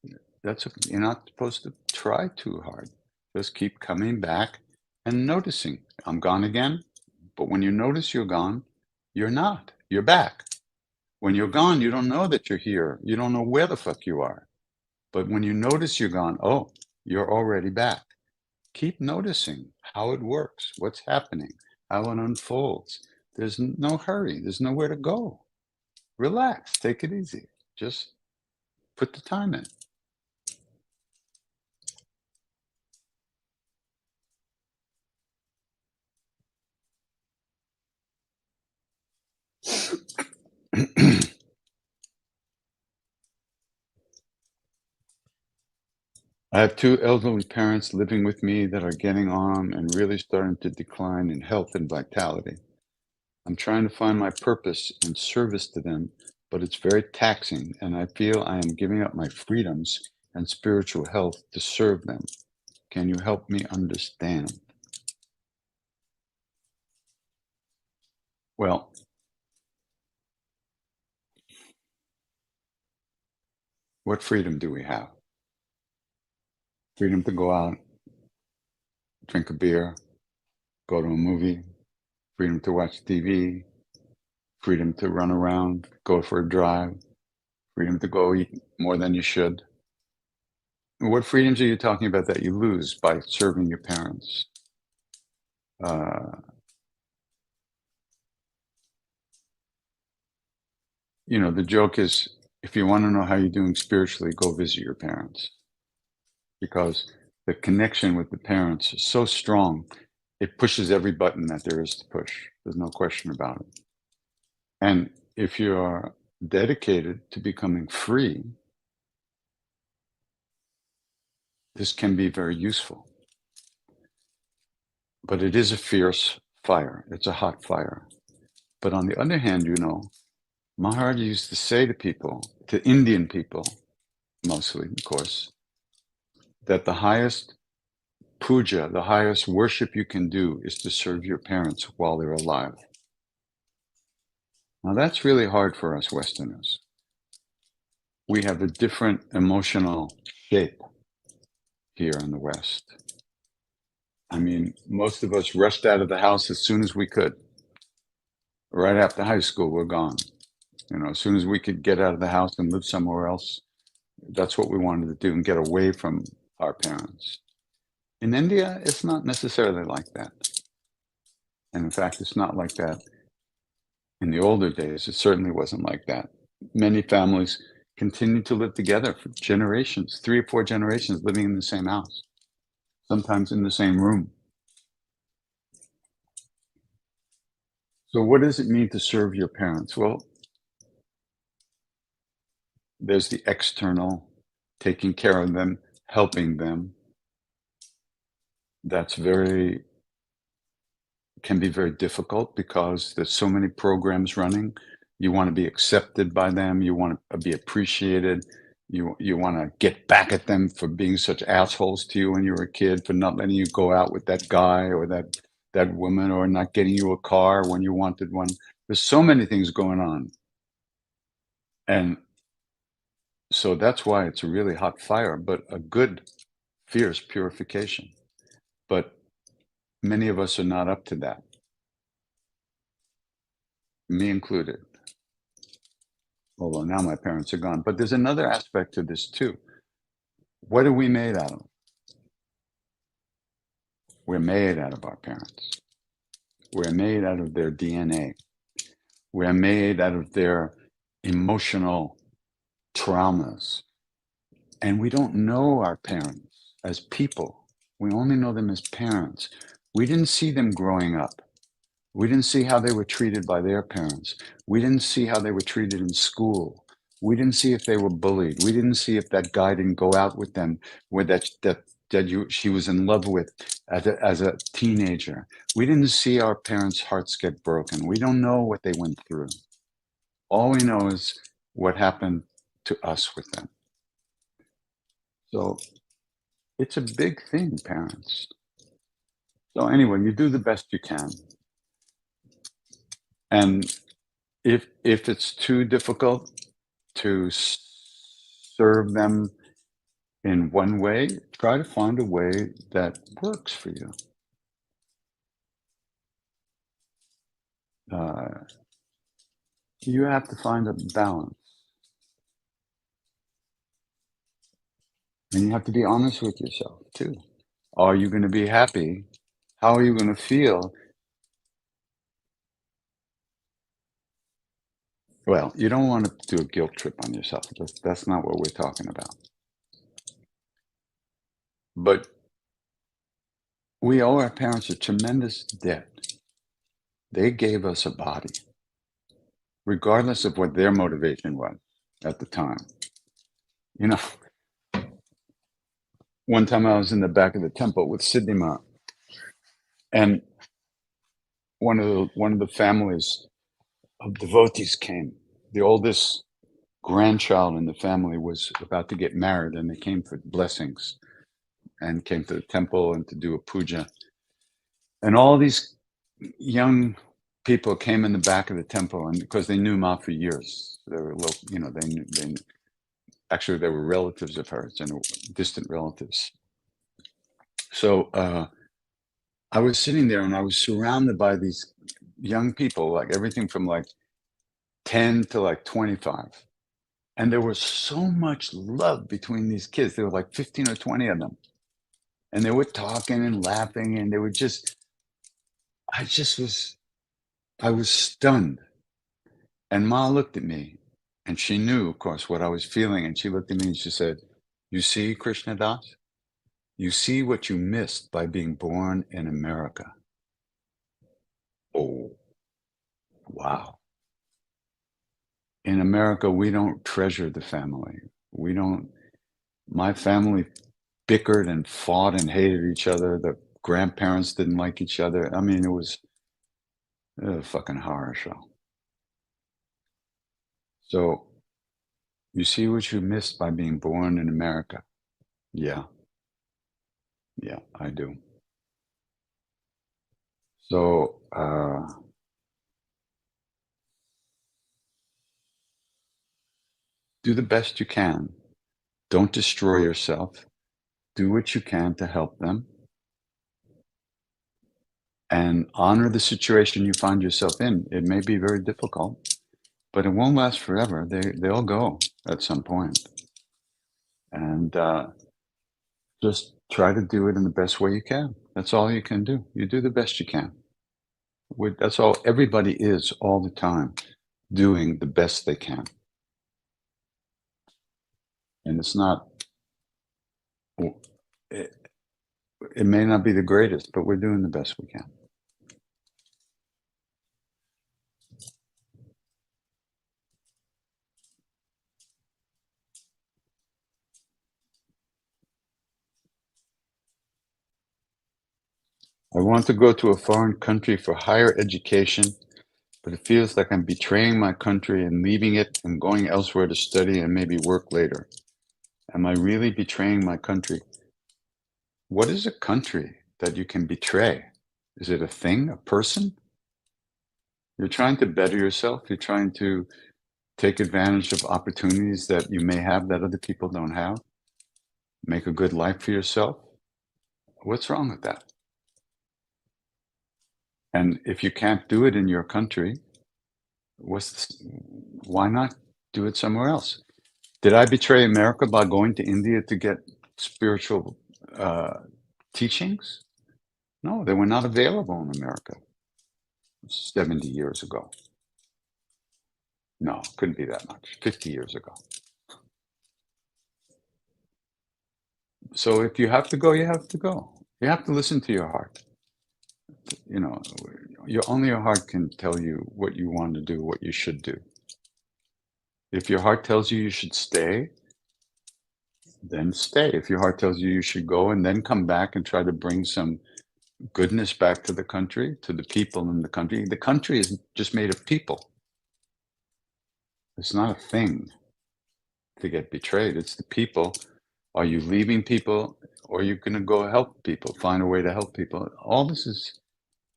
You're not supposed to try too hard. Just keep coming back and noticing. I'm gone again. But when you notice you're gone, you're not. You're back. When you're gone, you don't know that you're here. You don't know where the fuck you are. But when you notice you're gone, oh, you're already back. Keep noticing how it works, what's happening, how it unfolds. There's no hurry. There's nowhere to go. Relax. Take it easy. Just put the time in. I have two elderly parents living with me that are getting on and really starting to decline in health and vitality. I'm trying to find my purpose and service to them, but it's very taxing, and I feel I am giving up my freedoms and spiritual health to serve them. Can you help me understand? Well, what freedom do we have? Freedom to go out, drink a beer, go to a movie, freedom to watch TV, freedom to run around, go for a drive, freedom to go eat more than you should. What freedoms are you talking about that you lose by serving your parents? Uh, the joke is, if you want to know how you're doing spiritually, go visit your parents, because the connection with the parents is so strong, it pushes every button that there is to push. There's no question about it. And if you are dedicated to becoming free, this can be very useful. But it is a fierce fire. It's a hot fire. But on the other hand, Maharaj used to say to people, to Indian people, mostly, of course, that the highest puja, the highest worship you can do is to serve your parents while they're alive. Now, that's really hard for us Westerners. We have a different emotional shape here in the West. I mean, most of us rushed out of the house as soon as we could. Right after high school, we're gone. As soon as we could get out of the house and live somewhere else, that's what we wanted to do, and get away from our parents. In India, it's not necessarily like that. And in fact, it's not like that in the older days. It certainly wasn't like that. Many families continued to live together for generations, 3 or 4 generations, living in the same house, sometimes in the same room. So what does it mean to serve your parents? Well, there's the external, taking care of them, helping them. That's can be very difficult because there's so many programs running. You want to be accepted by them. You want to be appreciated. You want to get back at them for being such assholes to you when you were a kid, for not letting you go out with that guy or that woman, or not getting you a car when you wanted one. There's so many things going on. And so that's why it's a really hot fire, but a good, fierce purification. But many of us are not up to that, me included. Although now my parents are gone. But there's another aspect to this too. What are we made out of? We're made out of our parents. We're made out of their DNA. We're made out of their emotional traumas. And we don't know our parents as people. We only know them as parents. We didn't see them growing up. We didn't see how they were treated by their parents. We didn't see how they were treated in school. We didn't see if they were bullied. We didn't see if that guy didn't go out with them, with she was in love with as a teenager. We didn't see our parents' hearts get broken. We don't know what they went through. All we know is what happened to us with them. So it's a big thing, parents. So anyway, you do the best you can. And if it's too difficult to serve them in one way, try to find a way that works for you. You have to find a balance. And you have to be honest with yourself too. Are you going to be happy? How are you going to feel? Well, you don't want to do a guilt trip on yourself. That's not what we're talking about. But we owe our parents a tremendous debt. They gave us a body, regardless of what their motivation was at the time. One time I was in the back of the temple with Siddhima, and one of the families of devotees came. The oldest grandchild in the family was about to get married, and they came for blessings and came to the temple and to do a puja. And all these young people came in the back of the temple, and because they knew Ma for years, they were actually they were relatives of hers and distant relatives. So I was sitting there and I was surrounded by these young people, like everything from like 10 to like 25. And there was so much love between these kids. There were like 15 or 20 of them. And they were talking and laughing, and they were I was stunned. And Ma looked at me And she knew, of course, what I was feeling. And she looked at me and she said, "You see, Krishna Das, you see what you missed by being born in America." Oh, wow. In America, we don't treasure the family. We don't, my family bickered and fought and hated each other. The grandparents didn't like each other. I mean, it was a fucking horror show. So you see what you missed by being born in America. Yeah, yeah, I do. So do the best you can. Don't destroy yourself. Do what you can to help them and honor the situation you find yourself in. It may be very difficult, but it won't last forever. They'll go at some point. And just try to do it in the best way you can. That's all you can do. You do the best you can. That's all everybody is all the time, doing the best they can. And it's not, it, it may not be the greatest, but we're doing the best we can. I want to go to a foreign country for higher education, but it feels like I'm betraying my country and leaving it and going elsewhere to study and maybe work later. Am I really betraying my country? What is a country that you can betray? Is it a thing, a person? You're trying to better yourself. You're trying to take advantage of opportunities that you may have that other people don't have. Make a good life for yourself. What's wrong with that? And if you can't do it in your country, why not do it somewhere else? Did I betray America by going to India to get spiritual teachings? No, they were not available in America 70 years ago. No, couldn't be that much, 50 years ago. So if you have to go, you have to go. You have to listen to your heart. You know, only your heart can tell you what you want to do, what you should do. If your heart tells you you should stay, then stay. If your heart tells you you should go and then come back and try to bring some goodness back to the country, to the people in the country is just made of people. It's not a thing to get betrayed. It's the people. Are you leaving people, or are you going to go help people, find a way to help people? All this is,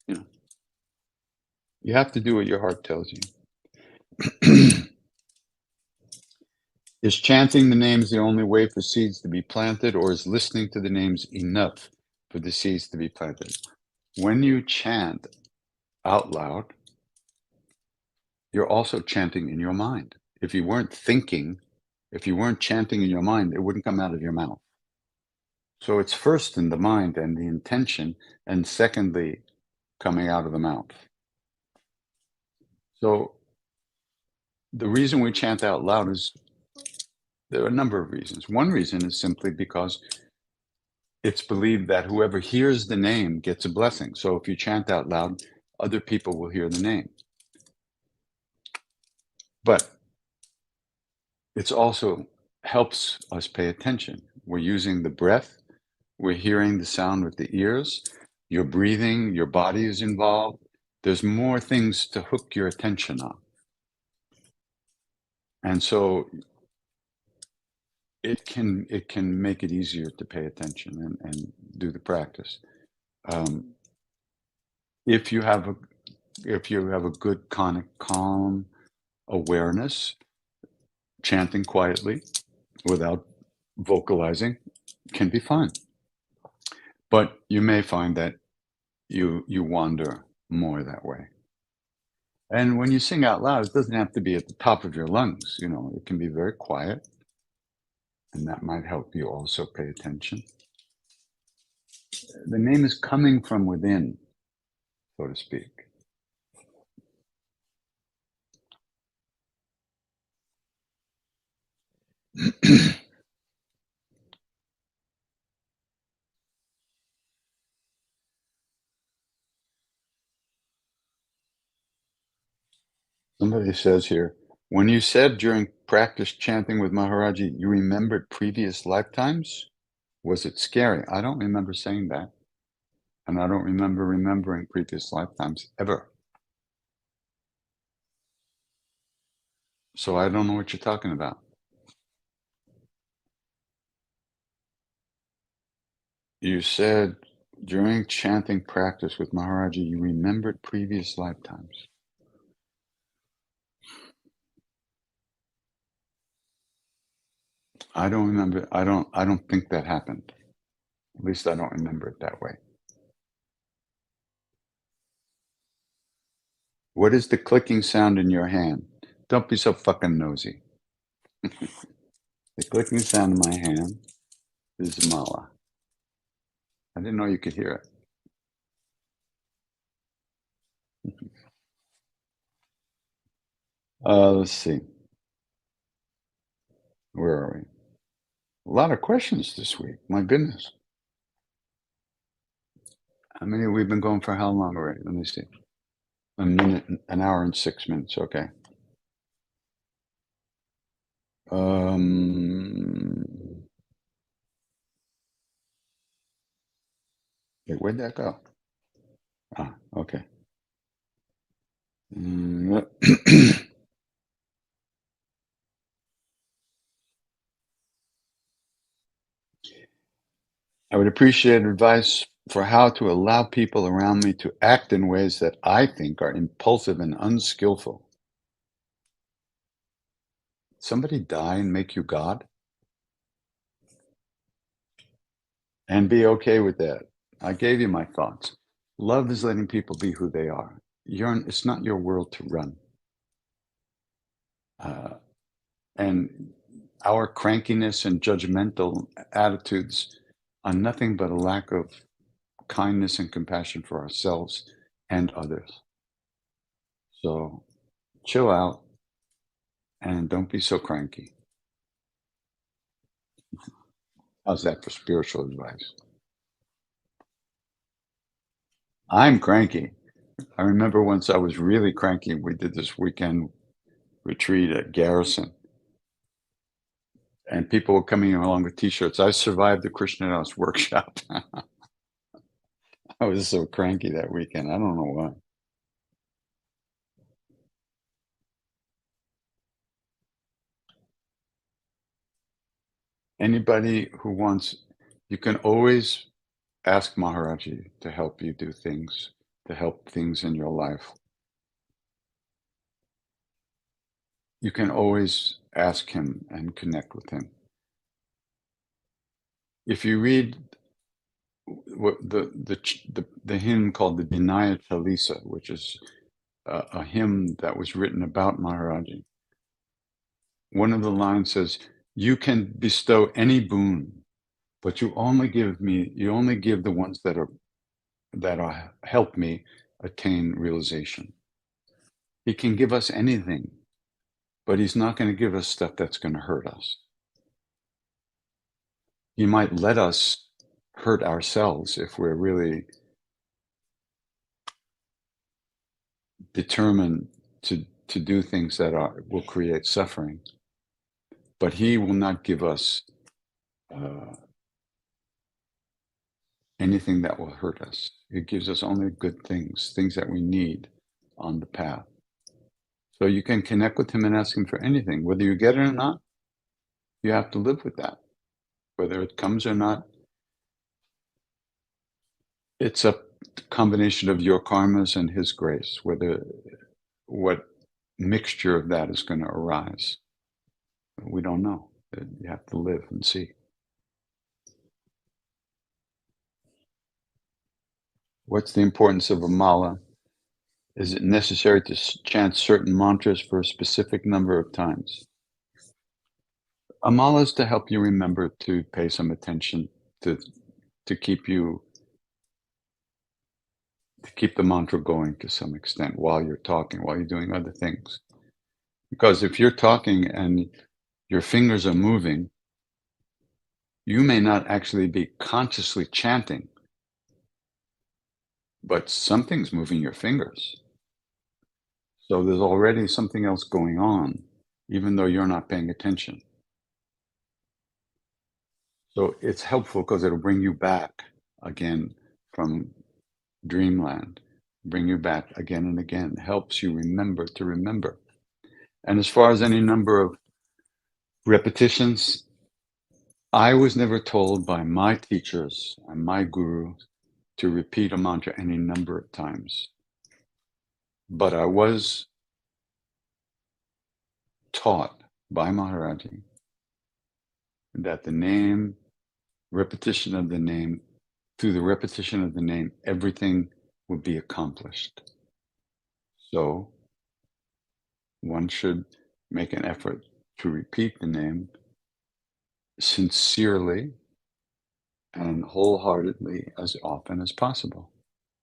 you know, you have to do what your heart tells you. Is chanting the names the only way for seeds to be planted, or is listening to the names enough for the seeds to be planted? When you chant out loud, you're also chanting in your mind. If you weren't thinking, if you weren't chanting in your mind, it wouldn't come out of your mouth. So it's first in the mind and the intention, and secondly, coming out of the mouth. So the reason we chant out loud is, there are a number of reasons. One reason is simply because it's believed that whoever hears the name gets a blessing. So if you chant out loud, other people will hear the name. But it's also helps us pay attention. We're using the breath. We're hearing the sound with the ears. You're breathing. Your body is involved. There's more things to hook your attention on. And so it can make it easier to pay attention and do the practice. If you have a good kind of calm awareness, chanting quietly without vocalizing can be fun. But you may find that you wander more that way. And when you sing out loud, it doesn't have to be at the top of your lungs. You know, it can be very quiet, and that might help you also pay attention. The name is coming from within, so to speak. Somebody says here, when you said during practice chanting with Maharaji, you remembered previous lifetimes? Was it scary? I don't remember saying that. And I don't remember remembering previous lifetimes ever. So I don't know what you're talking about. You said during chanting practice with Maharaji, you remembered previous lifetimes. I don't remember. I don't think that happened. At least I don't remember it that way. What is the clicking sound in your hand? Don't be so fucking nosy. The clicking sound in my hand is mala. I didn't know you could hear it. Let's see. Where are we? A lot of questions this week. My goodness. How many we've been going for how long already? Let me see. A minute, an hour and 6 minutes. Okay. Wait, where'd that go? Ah, okay. I would appreciate advice for how to allow people around me to act in ways that I think are impulsive and unskillful. Somebody die and make you God? And be okay with that. I gave you my thoughts. Love is letting people be who they are. It's not your world to run. And our crankiness and judgmental attitudes are nothing but a lack of kindness and compassion for ourselves and others. So chill out and don't be so cranky. How's that for spiritual advice? I'm cranky. I remember once I was really cranky. We did this weekend retreat at Garrison, and people were coming along with T-shirts. I survived the Krishna workshop. I was so cranky that weekend. I don't know why. Anybody who wants, you can always ask Maharaji to help you do things, to help things in your life. You can always ask him and connect with him. If you read the hymn called the Vinaya Chalisa, which is a hymn that was written about Maharaji, one of the lines says, "You can bestow any boon, but you only give the ones that help me attain realization." He can give us anything, but he's not going to give us stuff that's going to hurt us. He might let us hurt ourselves if we're really determined to do things that will create suffering. But he will not give us anything that will hurt us. He gives us only good things, things that we need on the path. So you can connect with him and ask him for anything. Whether you get it or not, you have to live with that. Whether it comes or not, it's a combination of your karmas and his grace, what mixture of that is going to arise. We don't know. You have to live and see. What's the importance of a mala? Is it necessary to chant certain mantras for a specific number of times? A mala is to help you remember to pay some attention, to keep the mantra going to some extent while you're talking, while you're doing other things. Because if you're talking and your fingers are moving, you may not actually be consciously chanting, but something's moving your fingers. So there's already something else going on, even though you're not paying attention. So it's helpful because it'll bring you back again from dreamland, bring you back again and again, helps you remember to remember. And as far as any number of repetitions, I was never told by my teachers and my guru to repeat a mantra any number of times. But I was taught by Maharaji that the name, repetition of the name, through the repetition of the name, everything would be accomplished. So one should make an effort to repeat the name sincerely and wholeheartedly as often as possible,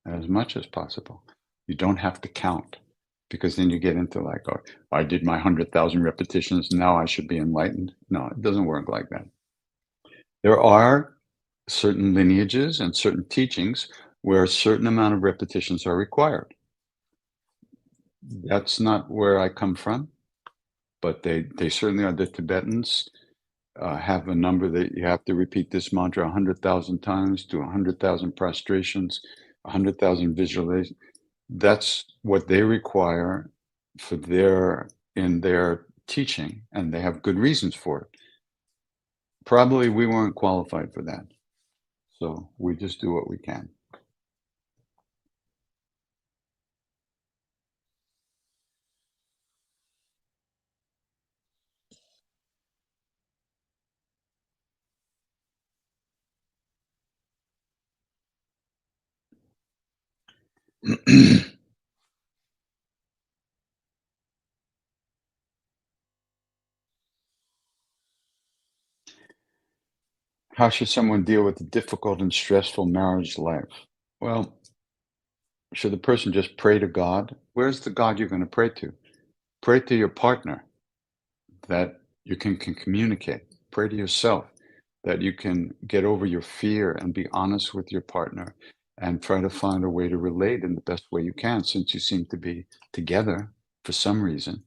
as much as possible. You don't have to count, because then you get into like, oh, I did my 100,000 repetitions, now I should be enlightened. No, it doesn't work like that. There are certain lineages and certain teachings where a certain amount of repetitions are required. That's not where I come from, but they certainly are. The Tibetans have a number that you have to repeat this mantra 100,000 times, do 100,000 prostrations, 100,000 visualizations. That's what they require for in their teaching, and they have good reasons for it. Probably we weren't qualified for that, so we just do what we can. How should someone deal with a difficult and stressful marriage life? Well, should the person just pray to God? Where's the God you're going to pray to? Pray to your partner that you can communicate. Pray to yourself that you can get over your fear and be honest with your partner and try to find a way to relate in the best way you can, since you seem to be together for some reason.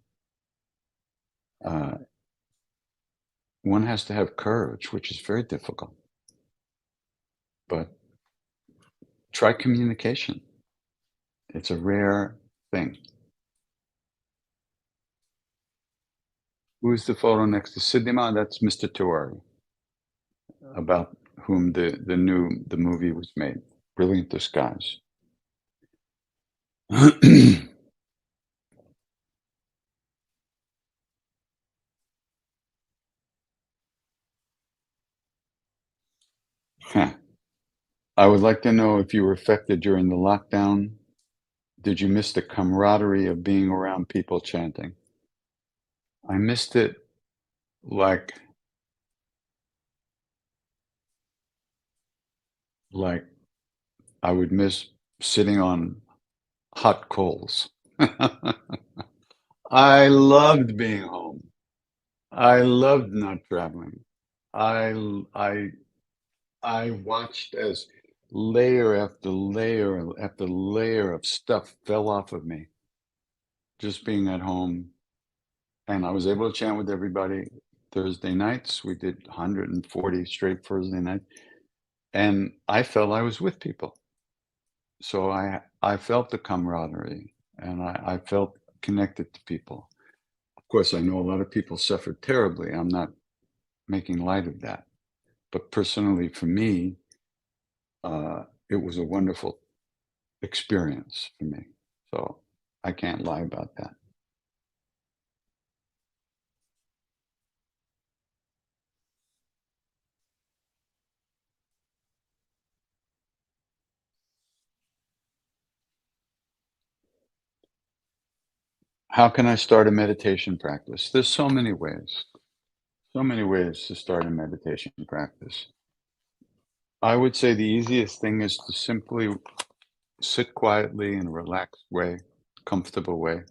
One has to have courage, which is very difficult. But try communication. It's a rare thing. Who's the photo next to Siddhima? That's Mr. Tiwari, about whom the movie was made. Brilliant Disguise. I would like to know if you were affected during the lockdown. Did you miss the camaraderie of being around people chanting? I missed it like like I would miss sitting on hot coals. I loved being home. I loved not traveling. I I I watched as layer after layer after layer of stuff fell off of me, just being at home. And I was able to chant with everybody. Thursday nights, we did 140 straight Thursday nights. And I felt I was with people. So I felt the camaraderie, and I felt connected to people. Of course, I know a lot of people suffered terribly. I'm not making light of that. But personally, for me, it was a wonderful experience for me. So I can't lie about that. How can I start a meditation practice? There's so many ways to start a meditation practice. I would say the easiest thing is to simply sit quietly in a relaxed way, comfortable way,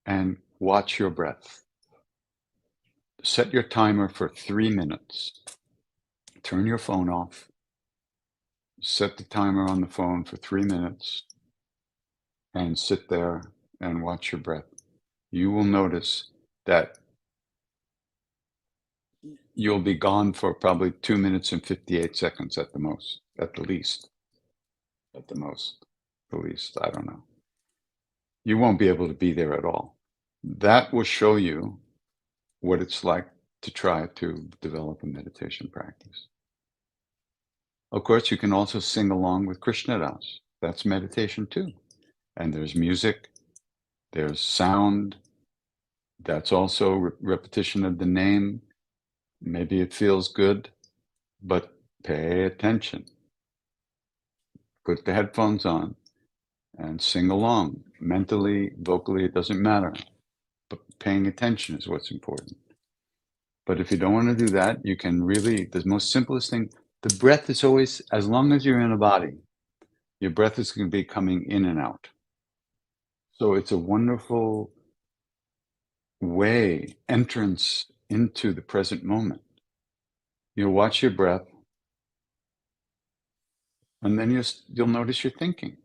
and watch your breath. set your timer for 3 minutes. Turn your phone off. Set the timer on the phone for 3 minutes and sit there and watch your breath. You will notice that you'll be gone for probably 2 minutes and 58 seconds at the most, at the least, the least, I don't know. You won't be able to be there at all. That will show you what it's like to try to develop a meditation practice. Of course, you can also sing along with Krishna Das. That's meditation too. And there's music, there's sound. That's also repetition of the name. Maybe it feels good, but pay attention. Put the headphones on and sing along. Mentally, vocally, it doesn't matter. But paying attention is what's important. But if you don't want to do that, you can really, the most simplest thing, the breath is always, as long as you're in a body, your breath is going to be coming in and out. So it's a wonderful way, entrance into the present moment. You'll watch your breath, and then you'll notice you're thinking.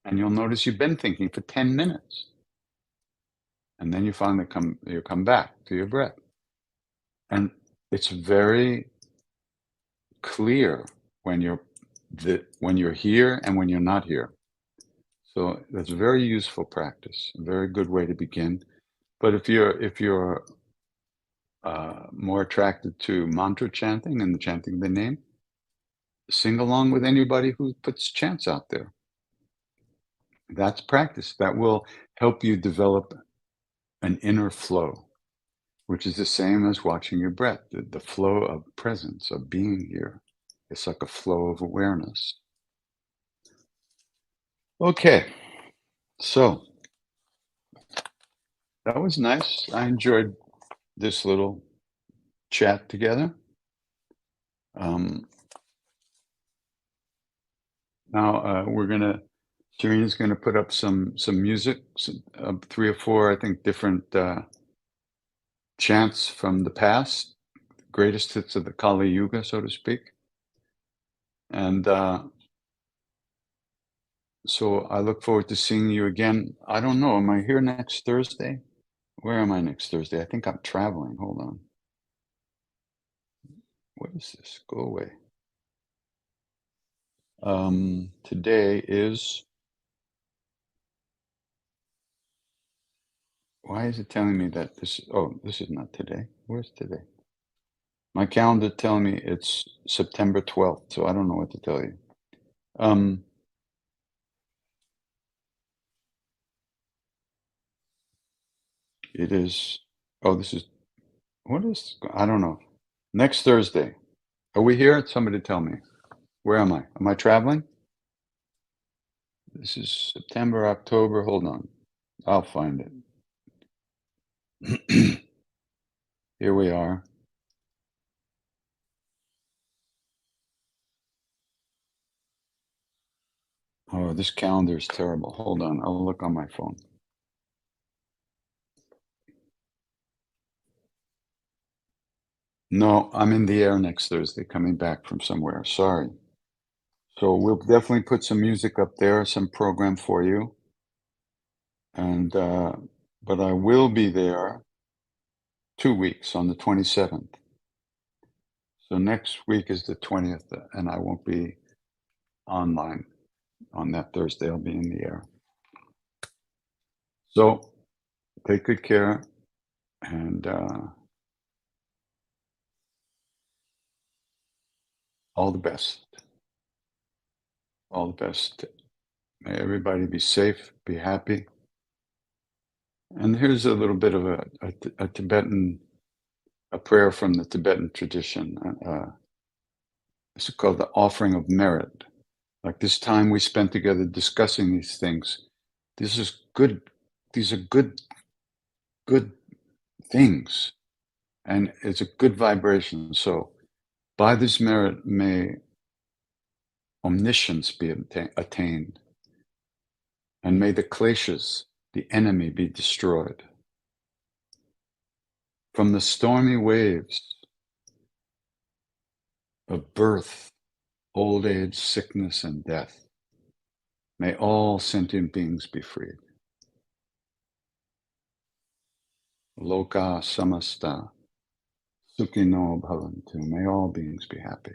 And you'll notice you've been thinking for 10 minutes. And then you finally come back to your breath. And it's very clear when you're here and when you're not here. So that's a very useful practice, a very good way to begin. But if you're more attracted to mantra chanting and the chanting of the name, sing along with anybody who puts chants out there. That's practice. That will help you develop an inner flow, which is the same as watching your breath, the flow of presence, of being here. It's like a flow of awareness. Okay, so that was nice. I enjoyed this little chat together. Now Serena's gonna put up some music, 3 or 4, I think, different chants from the past, greatest hits of the Kali Yuga, so to speak. And so I look forward to seeing you again. I don't know, am I here next Thursday? Where am I next Thursday? I think I'm traveling. Hold on. What is this? Go away. Today is, why is it telling me that this is not today. Where's today? My calendar telling me it's September 12th, so I don't know what to tell you. It is, I don't know. Next Thursday. Are we here? Somebody tell me. Where am I? Am I traveling? This is September, October. Hold on. I'll find it. Here we are. Oh, this calendar is terrible. Hold on. I'll look on my phone. No, I'm in the air next Thursday, coming back from somewhere. Sorry. So we'll definitely put some music up there, some program for you. And but I will be there 2 weeks on the 27th. So next week is the 20th, and I won't be online on that Thursday. I'll be in the air. So take good care, and all the best. All the best. May everybody be safe, be happy. And here's a little bit of a Tibetan, a prayer from the Tibetan tradition. It's called the offering of merit. Like this time we spent together discussing these things. This is good. These are good things. And it's a good vibration. So by this merit may omniscience be attained. And may the kleshas, the enemy, be destroyed. from the stormy waves of birth, old age, sickness, and death. May all sentient beings be freed. Loka samasta sukhino bhavantu. May all beings be happy.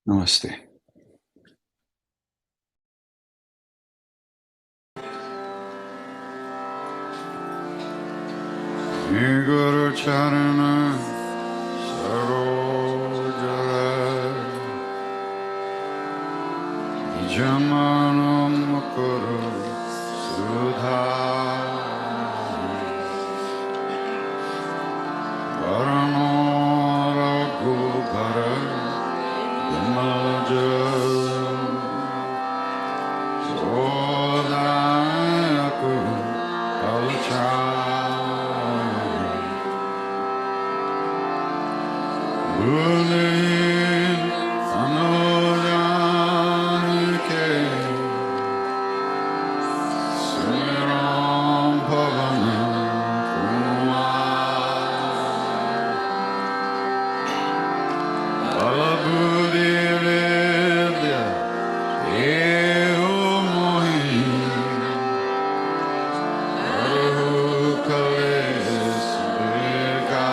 Namaste. Guru Charana Sarojara Jamanam Kuru Sudha Varano Raghubara Vimaja Sodayaku Kalachara Bhulin Anujanike Sumiram Bhavanam Kumar Balabuddhi Vidya Eho Mohi Aruhu Kales Vika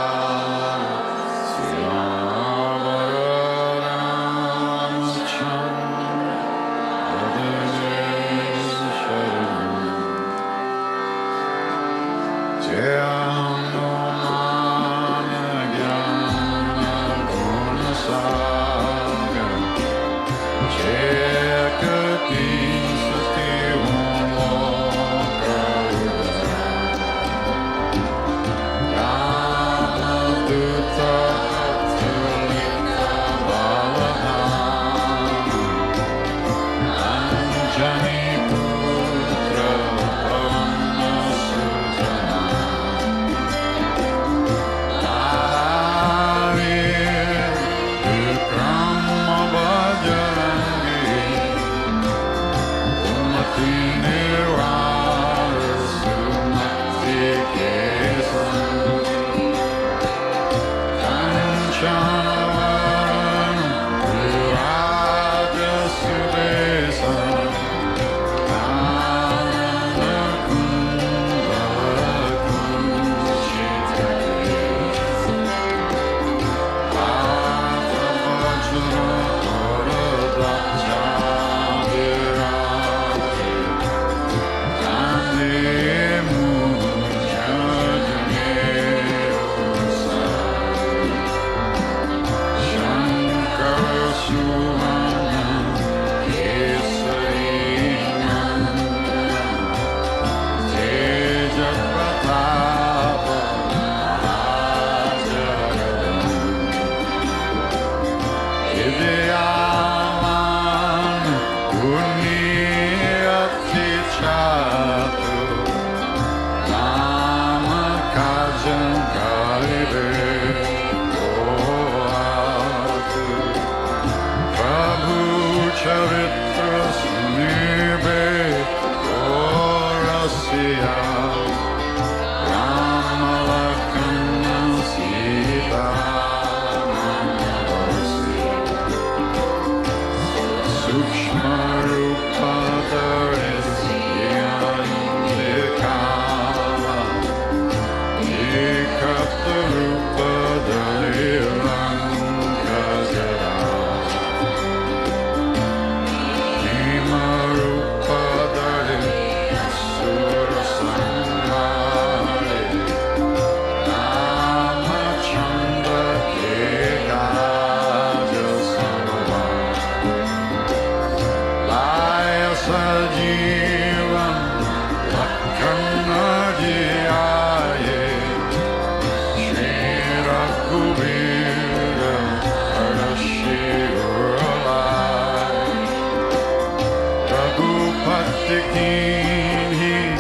He,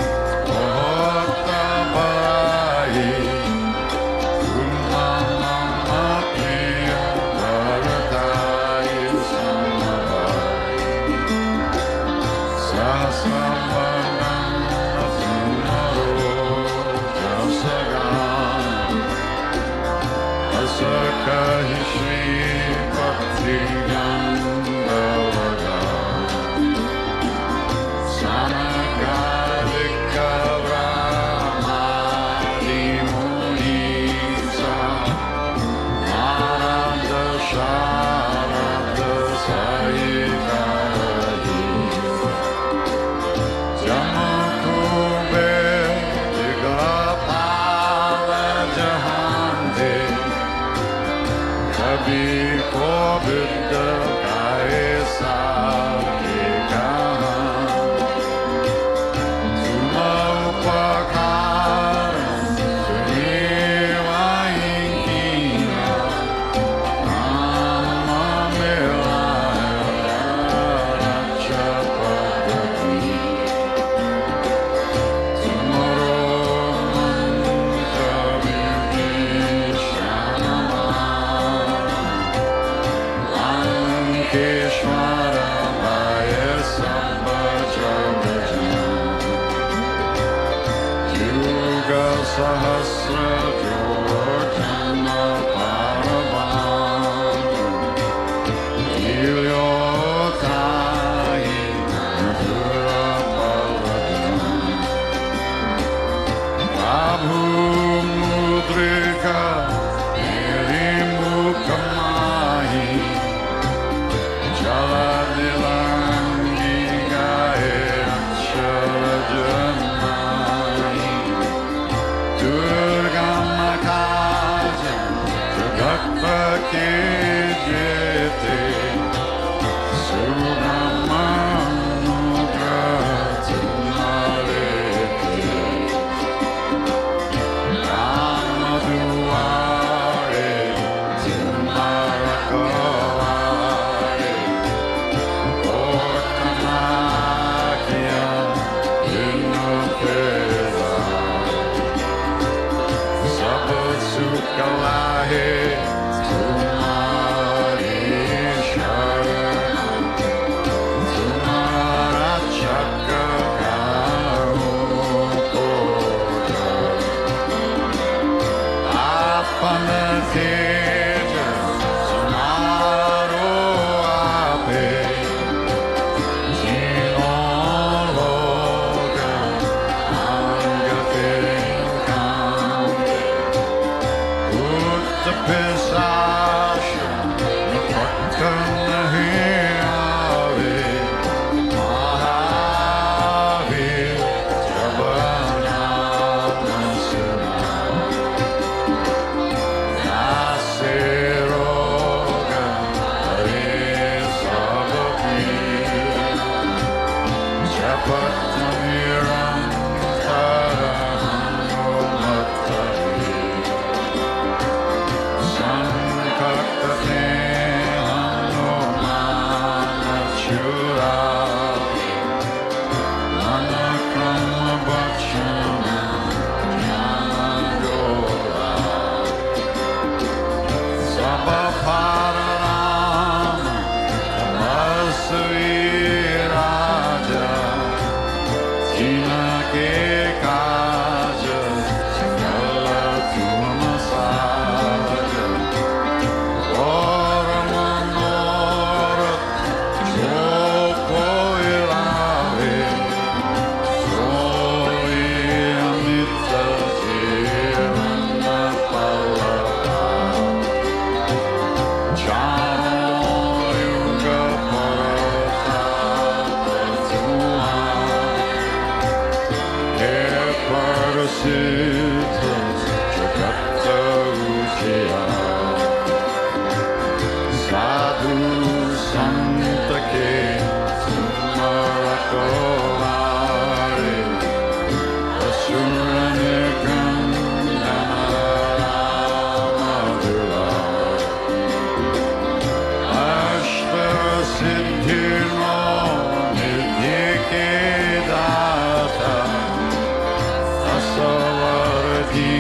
Savardi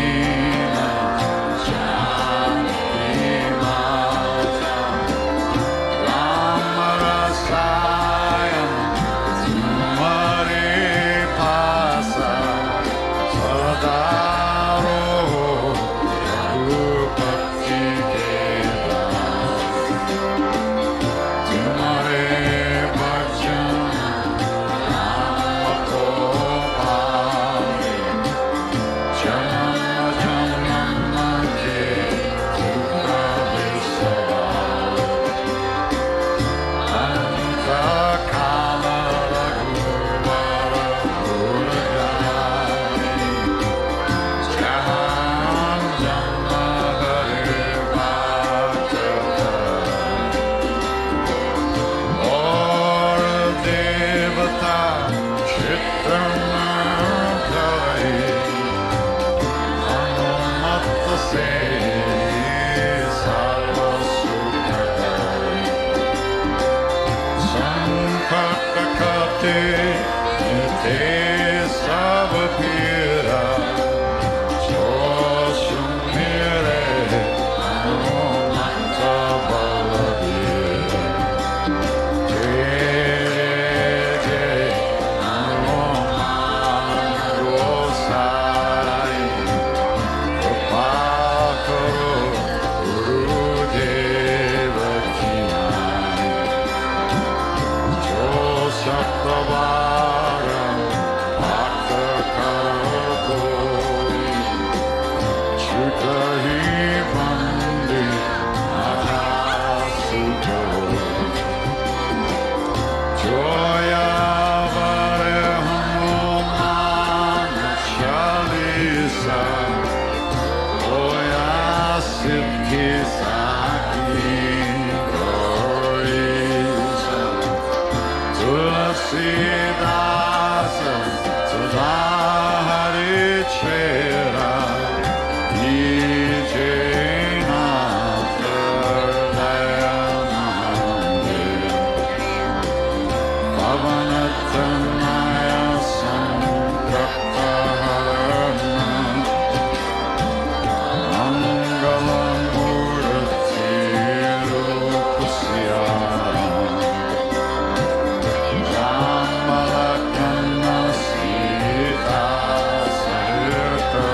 Sita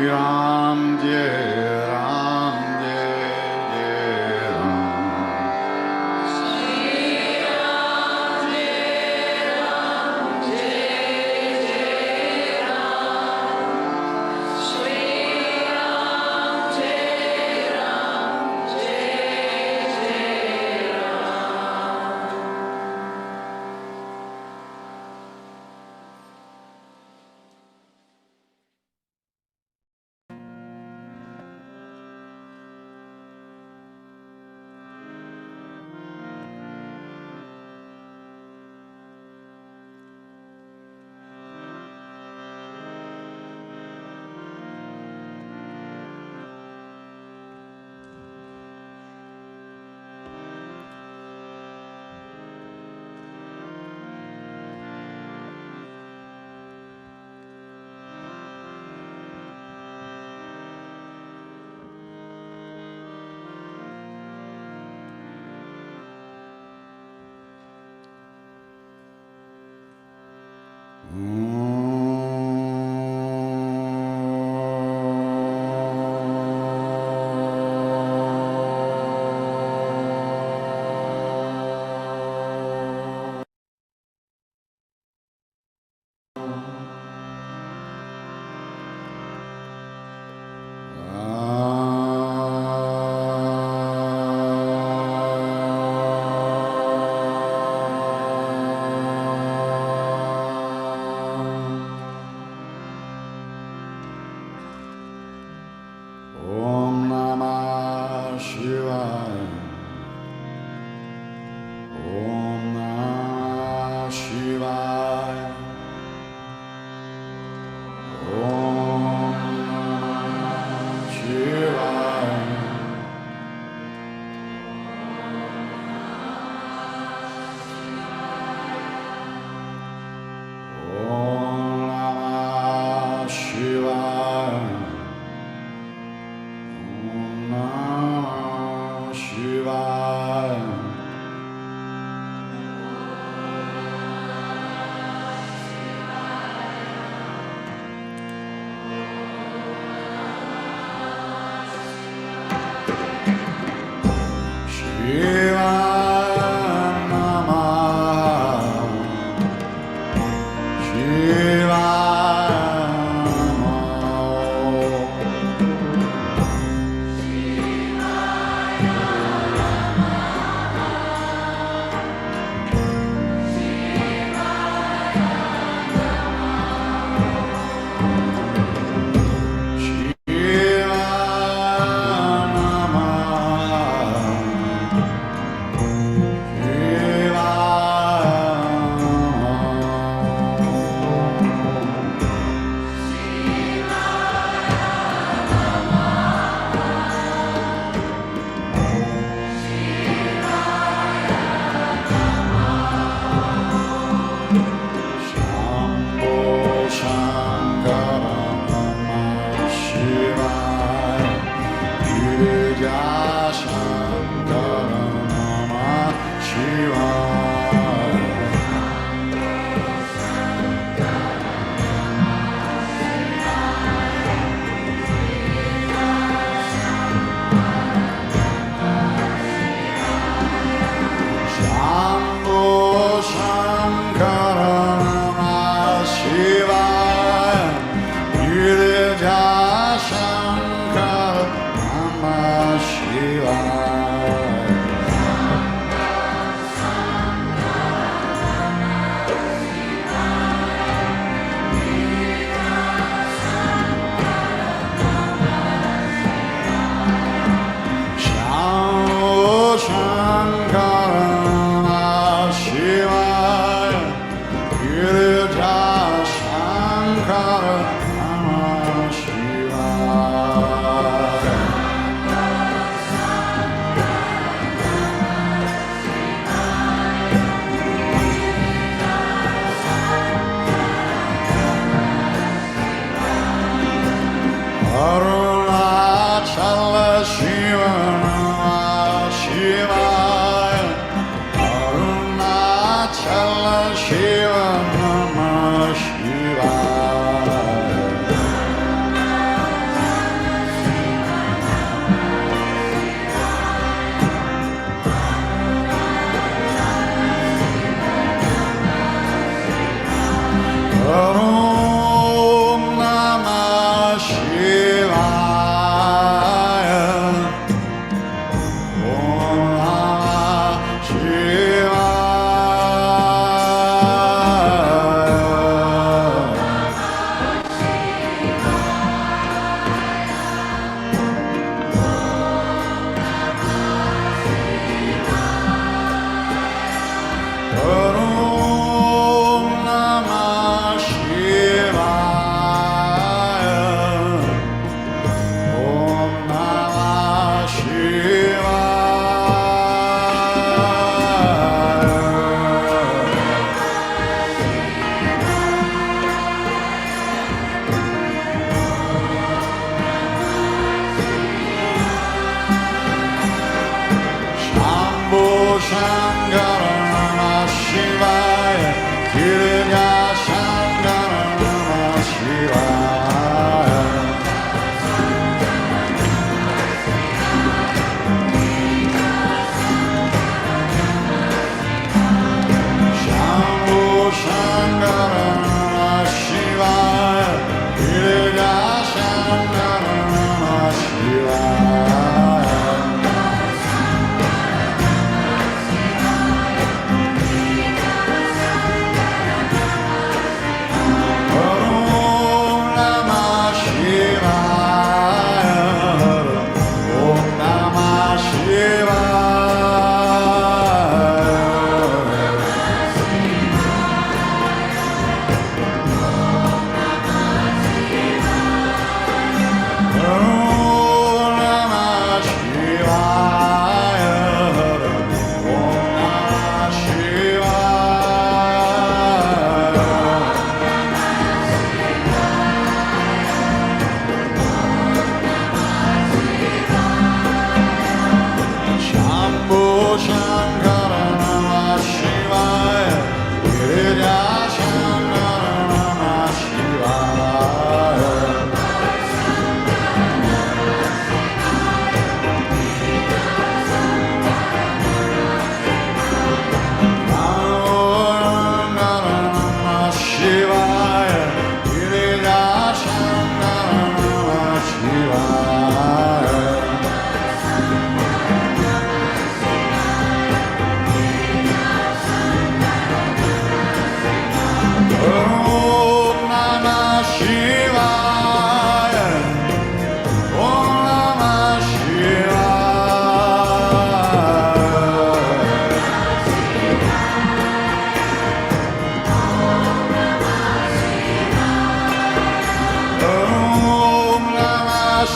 Ram Jai Ram Jai Jai Ram.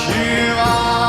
Shiva.